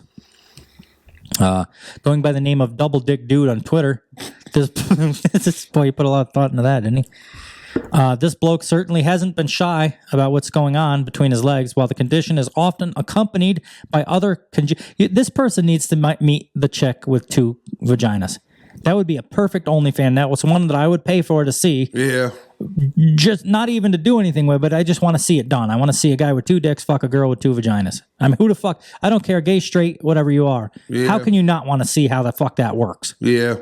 Going by the name of Double Dick Dude on Twitter. This boy, he put a lot of thought into that, didn't he? This bloke certainly hasn't been shy about what's going on between his legs, while the condition is often accompanied by other... This person needs to meet the chick with 2 vaginas. That would be a perfect OnlyFans. That was one that I would pay for to see. Yeah. Just not even to do anything with, but I just want to see it done. I want to see a guy with 2 dicks fuck a girl with 2 vaginas. I mean, who the fuck? I don't care, gay, straight, whatever you are. Yeah. How can you not want to see how the fuck that works? Yeah.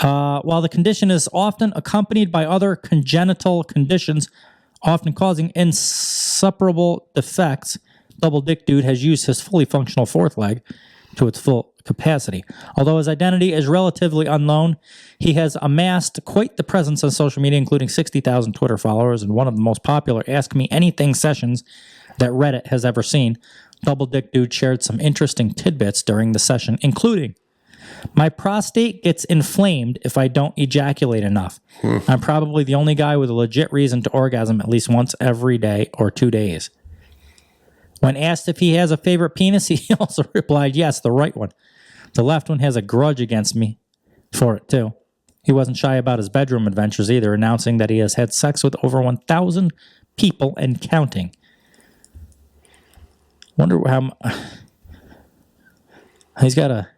While the condition is often accompanied by other congenital conditions, often causing insuperable defects, Double Dick Dude has used his fully functional 4th leg to its full capacity. Although his identity is relatively unknown, he has amassed quite the presence on social media, including 60,000 Twitter followers and one of the most popular Ask Me Anything sessions that Reddit has ever seen. Double Dick Dude shared some interesting tidbits during the session, including, my prostate gets inflamed if I don't ejaculate enough. I'm probably the only guy with a legit reason to orgasm at least once every day or 2 days. When asked if he has a favorite penis, he also replied, yes, the right one. The left one has a grudge against me for it, too. He wasn't shy about his bedroom adventures either, announcing that he has had sex with over 1,000 people and counting. Wonder how... He's got a...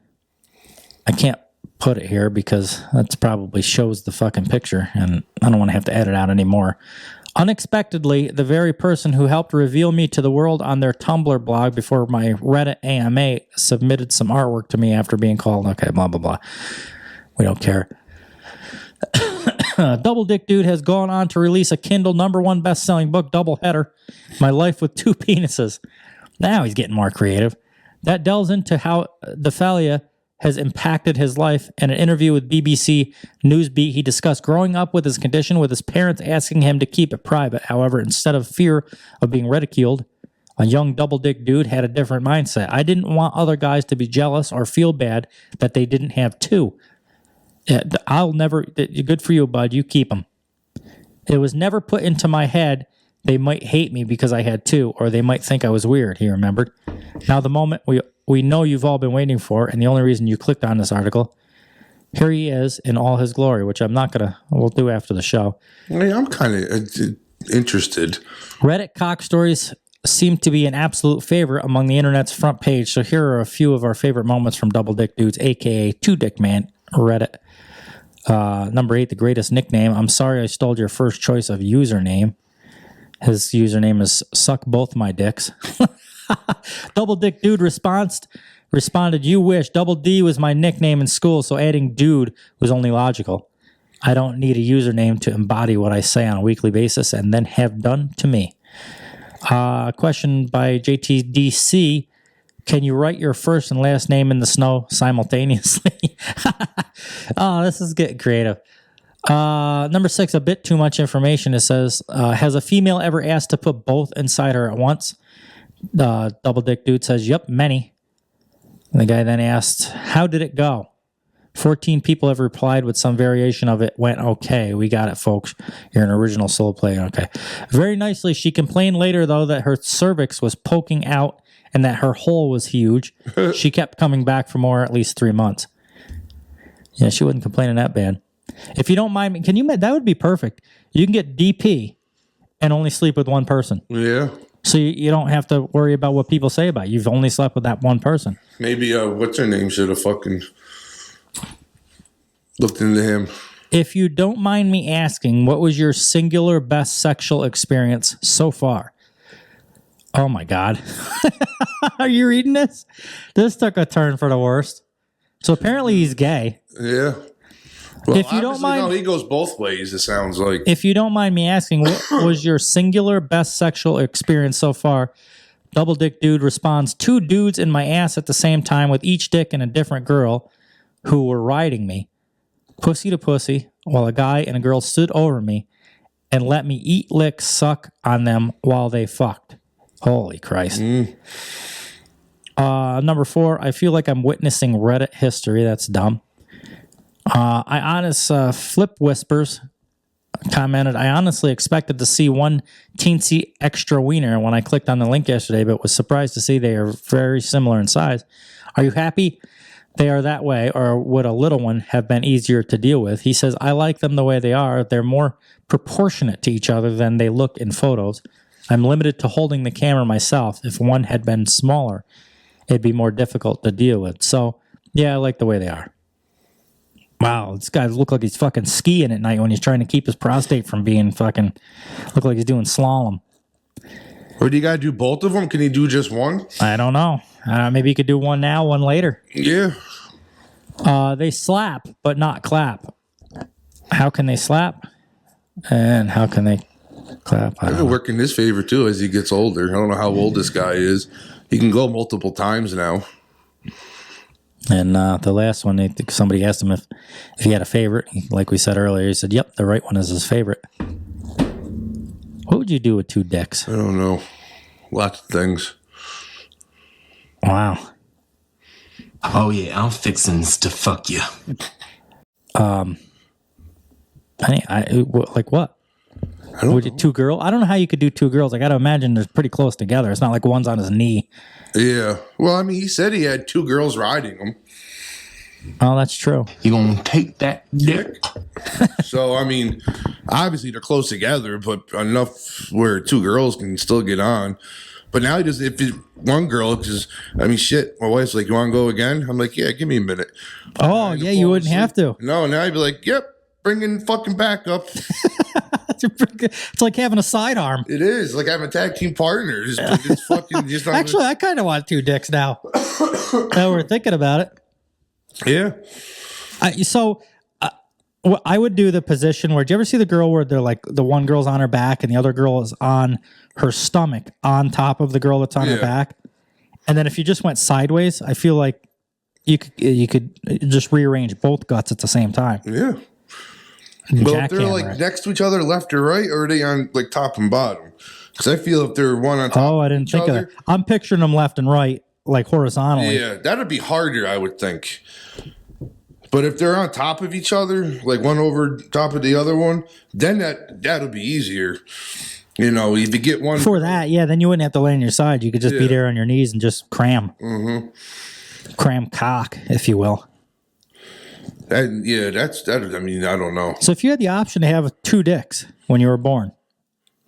I can't put it here because that probably shows the fucking picture, and I don't want to have to edit out anymore. Unexpectedly, the very person who helped reveal me to the world on their Tumblr blog before my Reddit AMA submitted some artwork to me after being called, okay, blah, blah, blah. We don't care. Double Dick Dude has gone on to release a Kindle #1 best-selling book, Doubleheader, My Life with 2 Penises. Now he's getting more creative. That delves into how Diphilia has impacted his life. In an interview with BBC Newsbeat, he discussed growing up with his condition, with his parents asking him to keep it private. However, instead of fear of being ridiculed, a young Double Dick Dude had a different mindset. I didn't want other guys to be jealous or feel bad that they didn't have 2. I'll never... Good for you, bud. You keep them. It was never put into my head they might hate me because I had 2, or they might think I was weird, he remembered. Now, the moment we know you've all been waiting for, and the only reason you clicked on this article, here he is in all his glory, which I'm not going to... We'll do after the show.
Yeah, I'm kind of interested.
Reddit cock stories seem to be an absolute favorite among the internet's front page, so here are a few of our favorite moments from Double Dick Dudes, a.k.a. 2 Dick Man, Reddit. Number 8, the greatest nickname. I'm sorry I stole your first choice of username. His username is suck both my dicks. Double Dick Dude responded, you wish. Double D was my nickname in school, so adding dude was only logical. I don't need a username to embody what I say on a weekly basis and then have done to me. Question by JTDC. Can you write your first and last name in the snow simultaneously? Oh, this is getting creative. Number 6, a bit too much information. It says, has a female ever asked to put both inside her at once? Double Dick Dude says, yep, many. And the guy then asked, how did it go? 14 people have replied with some variation of it went okay. We got it, folks. You're an original soul player. Okay. Very nicely. She complained later, though, that her cervix was poking out and that her hole was huge. She kept coming back for more, at least 3 months. Yeah, she wasn't complaining that bad. If you don't mind me, that would be perfect. You can get DP and only sleep with one person.
Yeah.
So you don't have to worry about what people say about you. You've only slept with that one person.
Maybe, what's her name should have fucking looked into him.
If you don't mind me asking, what was your singular best sexual experience so far? Oh my God. Are you reading this? This took a turn for the worst. So apparently he's gay.
Yeah. Well,
if you don't mind,
no, he goes both ways, it sounds like.
If you don't mind me asking, what was your singular best sexual experience so far? Double Dick Dude responds, 2 dudes in my ass at the same time with each dick and a different girl who were riding me. Pussy to pussy, while a guy and a girl stood over me and let me eat, lick, suck on them while they fucked. Holy Christ. Number 4, I feel like I'm witnessing Reddit history. That's dumb. Flip Whispers commented, I honestly expected to see one teensy extra wiener when I clicked on the link yesterday, but was surprised to see they are very similar in size. Are you happy they are that way, or would a little one have been easier to deal with? He says, I like them the way they are. They're more proportionate to each other than they look in photos. I'm limited to holding the camera myself. If one had been smaller, it'd be more difficult to deal with. So, yeah, I like the way they are. Wow, this guy look like he's fucking skiing at night when he's trying to keep his prostate from being fucking, look like he's doing slalom.
Or do you gotta do both of them? Can he do just one?
I don't know. Maybe he could do one now, one later.
Yeah.
They slap, but not clap. How can they slap? And how can they clap?
I can work in his favor too as he gets older. I don't know how old this guy is. He can go multiple times now.
And the last one, somebody asked him if he had a favorite. Like we said earlier, he said, yep, the right one is his favorite. What would you do with 2 dicks?
I don't know. Lots of things.
Wow.
Oh, yeah, I'm fixing to fuck you.
Like what? Would you 2 girls? I don't know how you could do 2 girls. I got to imagine they're pretty close together. It's not like one's on his knee.
Yeah. Well, I mean, he said he had 2 girls riding him.
Oh, that's true.
You gonna take that dick?
So, I mean, obviously they're close together, but enough where 2 girls can still get on. But now he does, if it's one girl, because, I mean, shit, my wife's like, you want to go again? I'm like, yeah, give me a minute.
Oh, yeah, you wouldn't have to.
No, now I'd be like, yep, bringing fucking backup.
It's like having a sidearm.
It is like having a tag team partner. It's fucking just
Actually, I kind of want 2 dicks now. Now we're thinking about it.
Yeah.
I would do the position where, do you ever see the girl where they're like, the one girl's on her back and the other girl is on her stomach on top of the girl that's on her back? And then if you just went sideways, I feel like you could just rearrange both guts at the same time.
Yeah. Well, if they're like next to each other, left or right, or are they on like top and bottom? Because I feel if they're one on top.
Oh, I didn't think of that. I'm picturing them left and right, like horizontally.
Yeah, that'd be harder, I would think. But if they're on top of each other, like one over top of the other one, then that'll be easier. You know, if you get one
for that, yeah, then you wouldn't have to lay on your side. You could just be there on your knees and just cram, cram cock, if you will.
That. I mean, I don't know.
So if you had the option to have 2 dicks when you were born,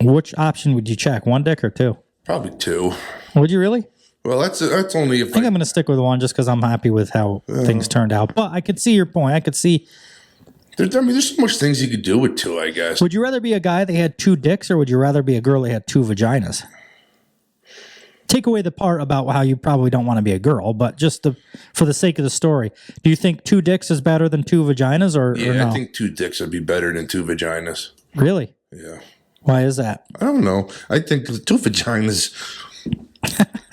which option would you check? 1 dick or 2?
Probably 2.
Would you really?
Well, that's only if
I think I'm going to stick with 1 just because I'm happy with how things turned out. But I could see your point. I could see
There's so much things you could do with two, I guess.
Would you rather be a guy that had 2 dicks, or would you rather be a girl that had 2 vaginas? Take away the part about how you probably don't want to be a girl, but just for the sake of the story, do you think 2 dicks is better than 2 vaginas, or no?
I think 2 dicks would be better than 2 vaginas.
Really?
Yeah.
Why is that?
I don't know. I think 2 vaginas.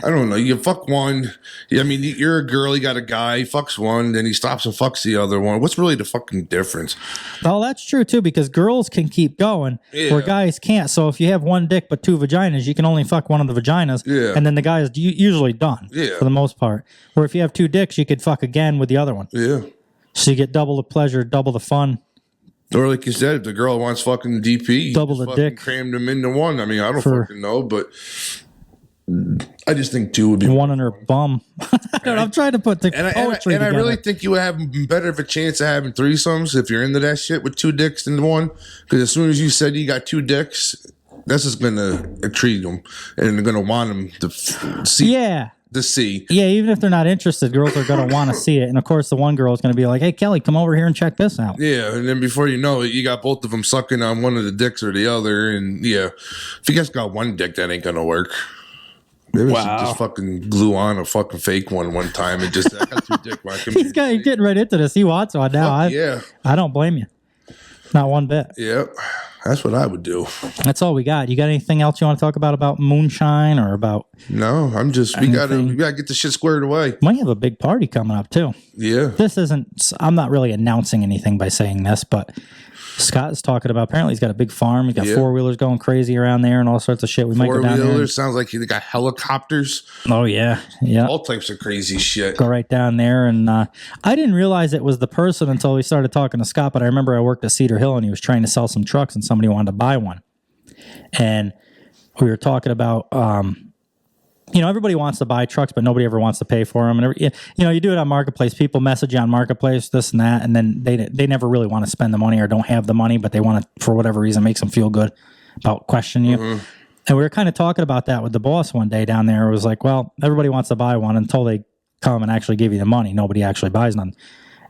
I don't know. You fuck one. I mean, you're a girl. You got a guy. He fucks one, then he stops and fucks the other one. What's really the fucking difference?
Well, that's true too, because girls can keep going where guys can't. So if you have 1 dick but 2 vaginas, you can only fuck one of the vaginas, and then the guy is usually done for the most part. Where if you have 2 dicks, you could fuck again with the other one.
Yeah.
So you get double the pleasure, double the fun.
Or like you said, if the girl wants fucking DP,
double the dick,
cram them into one. I mean, I don't fucking know, but I just think 2 would be
one in her bum. I'm trying to put the poetry
and I
together.
really think you have better of a chance of having threesomes if you're into that shit with 2 dicks than one. Because as soon as you said you got 2 dicks, that's just gonna intrigue them, and they're gonna want them to see.
Yeah.
To see.
Yeah, even if they're not interested, girls are going to want to see it. And of course, the one girl is going to be like, hey, Kelly, come over here and check this out.
Yeah, and then before you know it, you got both of them sucking on one of the dicks or the other. And yeah, if you guys got 1 dick, that ain't going to work. Maybe we should just fucking glue on a fucking fake one time and just, I got 2 dick.
He's getting right into this. He wants one now. I don't blame you. Not one bit.
Yep. That's what I would do.
That's all we got. You got anything else you want to talk about moonshine or about?
No, I'm just, we gotta get the shit squared away.
Might have a big party coming up too.
Yeah.
I'm not really announcing anything by saying this, but Scott is talking about, apparently he's got a big farm. He's got 4-wheelers going crazy around there and all sorts of shit. We might go down there.
4-wheelers, sounds like he got helicopters.
Oh, yeah. Yeah.
All types of crazy shit.
Go right down there. And I didn't realize it was the person until we started talking to Scott, but I remember I worked at Cedar Hill and he was trying to sell some trucks and somebody wanted to buy one. And we were talking about, everybody wants to buy trucks, but nobody ever wants to pay for them. And you do it on Marketplace. People message you on Marketplace, this and that, and then they never really want to spend the money or don't have the money, but they want to, for whatever reason, makes them feel good about questioning you. Mm-hmm. And we were kind of talking about that with the boss one day down there. It was like, well, everybody wants to buy one until they come and actually give you the money. Nobody actually buys none.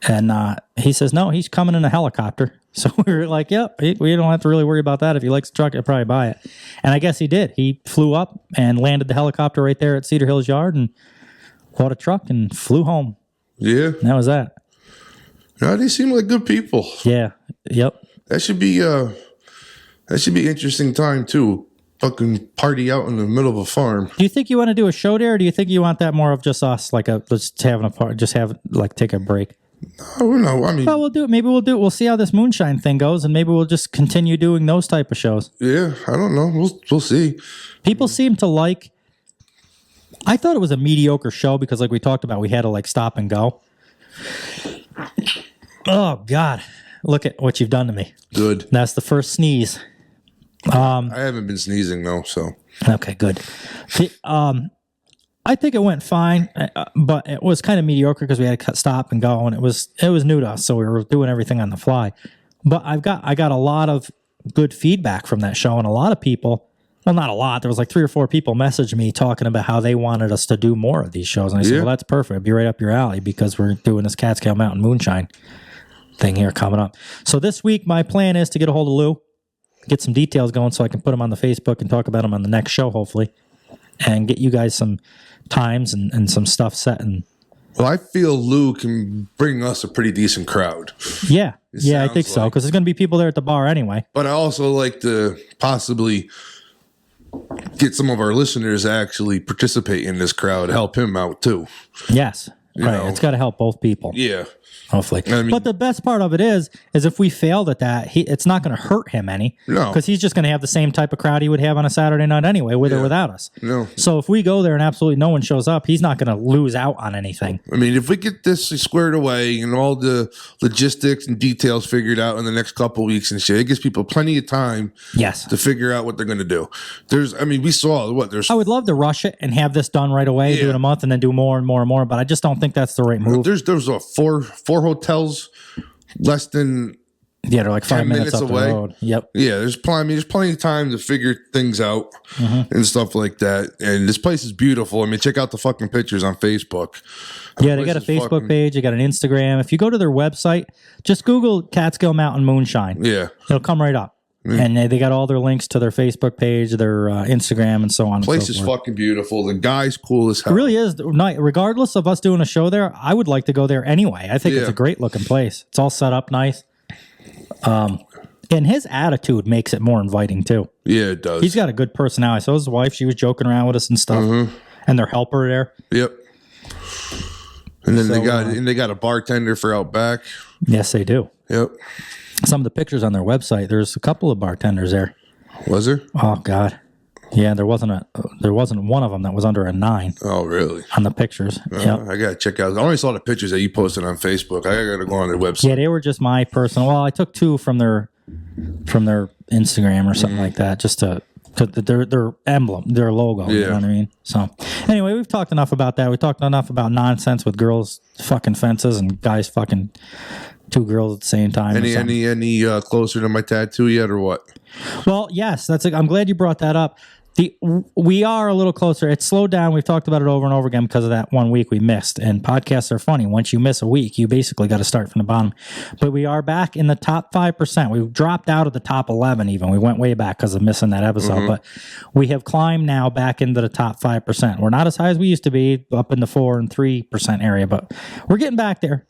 And he says, no, he's coming in a helicopter. So we were like, yep, we don't have to really worry about that. If he likes the truck, he'll probably buy it. And I guess he did. He flew up and landed the helicopter right there at Cedar Hill's yard and bought a truck and flew home.
Yeah.
And that was that.
No, they seem like good people.
Yeah. Yep.
That should be an interesting time too. Fucking party out in the middle of a farm.
Do you think you want to do a show there, or do you think you want that more of just us, like just having a part, take a break?
No, I mean,
well, we'll do it. Maybe we'll do it. We'll see how this moonshine thing goes, and maybe we'll just continue doing those type of shows.
Yeah, I don't know. We'll see.
People seem to like. I thought it was a mediocre show because, like we talked about, we had to stop and go. Oh God! Look at what you've done to me.
Good.
That's the first sneeze.
I haven't been sneezing though, so
okay, good. I think it went fine, but it was kind of mediocre because we had to stop and go, and it was new to us, so we were doing everything on the fly. But I got a lot of good feedback from that show, and a lot of people, well, not a lot, there was 3 or 4 people messaged me talking about how they wanted us to do more of these shows, and I said, well, that's perfect. It'd be right up your alley because we're doing this Catskill Mountain Moonshine thing here coming up. So this week, my plan is to get a hold of Lou, get some details going so I can put them on the Facebook and talk about them on the next show, hopefully, and get you guys some times and some stuff set. And
well, I feel Lou can bring us a pretty decent crowd.
Yeah, I think so, because there's going to be people there at the bar anyway.
But I also like to possibly get some of our listeners to actually participate in this crowd, help him out too.
Yes, right. It's got to help both people.
Yeah.
Hopefully. But the best part of it is if we failed at that, it's not going to hurt him any.
No.
Because he's just going to have the same type of crowd he would have on a Saturday night anyway, with or without us.
No.
So if we go there and absolutely no one shows up, he's not going to lose out on anything.
I mean, if we get this squared away and all the logistics and details figured out in the next couple of weeks and shit, it gives people plenty of time to figure out what they're going to do. We saw I
would love to rush it and have this done right away, do it in a month, and then do more and more and more, but I just don't think that's the right move.
There's four hotels less than
Yeah, they're like 5 minutes up
away.
the road. Yep.
Yeah, there's plenty of time to figure things out and stuff like that. And this place is beautiful. I mean, check out the fucking pictures on Facebook.
Yeah, they got a Facebook page. They got an Instagram. If you go to their website, just Google Catskill Mountain Moonshine.
Yeah.
It'll come right up. And they got all their links to their Facebook page, their Instagram, and so on.
The place
and so
is
forth.
fucking beautiful. The guy's cool as hell.
It really is. Regardless of us doing a show there, I would like to go there anyway. I think it's a great looking place. It's all set up nice. And his attitude makes it more inviting too.
Yeah, it does.
He's got a good personality. So his wife, she was joking around with us and stuff, and their helper there.
Yep. And then they got a bartender for out back.
Yes, they do.
Yep.
Some of the pictures on their website, there's a couple of bartenders there.
Was there?
Oh God. Yeah, there wasn't one of them that was under a 9.
Oh, really?
On the pictures. Yep.
I gotta check out. I only saw the pictures that you posted on Facebook. I gotta go on their website.
Yeah, they were just my personal. Well, I took 2 from their Instagram or something like that, just to their emblem, their logo. You know what I mean? So anyway, we've talked enough about that. We talked enough about nonsense with girls fucking fences and guys fucking 2 girls at the same time.
Any closer to my tattoo yet or what?
Well, yes, I'm glad you brought that up. We are a little closer. It's slowed down. We've talked about it over and over again because of that 1 week we missed. And podcasts are funny. Once you miss a week, you basically got to start from the bottom. But we are back in the top 5%. We've dropped out of the top 11 even. We went way back because of missing that episode. But we have climbed now back into the top 5%. We're not as high as we used to be, up in the 4 and 3% area. But we're getting back there.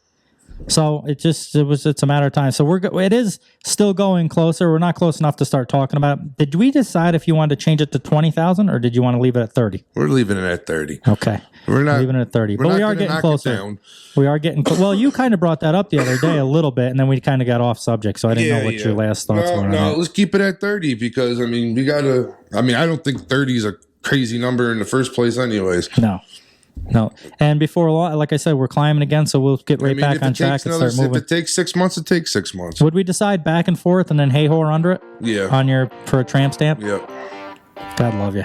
So it's a matter of time. So it is still going closer. We're not close enough to start talking about it. Did we decide if you wanted to change it to 20,000 or did you want to leave it at 30?
We're leaving it at 30.
Okay.
We're not
leaving it at 30. But we are getting closer. We are getting well, you kind of brought that up the other day a little bit, and then we kind of got off subject, so I didn't know what your last thoughts were.
No, let's keep it at 30 because I don't think 30 is a crazy number in the first place anyways.
No. And before long, like I said, we're climbing again, so we'll get back on track and start moving.
If it takes 6 months, it takes 6 months.
Would we decide back and forth and then hey whore under it?
Yeah.
For a tramp stamp?
Yep.
God love you.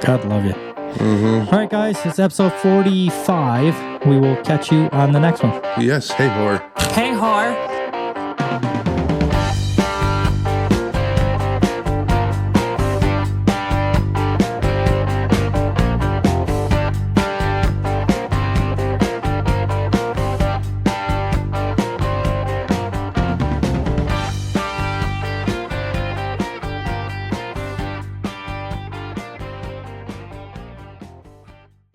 God love you. All right, guys, it's episode 45. We will catch you on the next one.
Yes. Hey whore.
Hey, whore.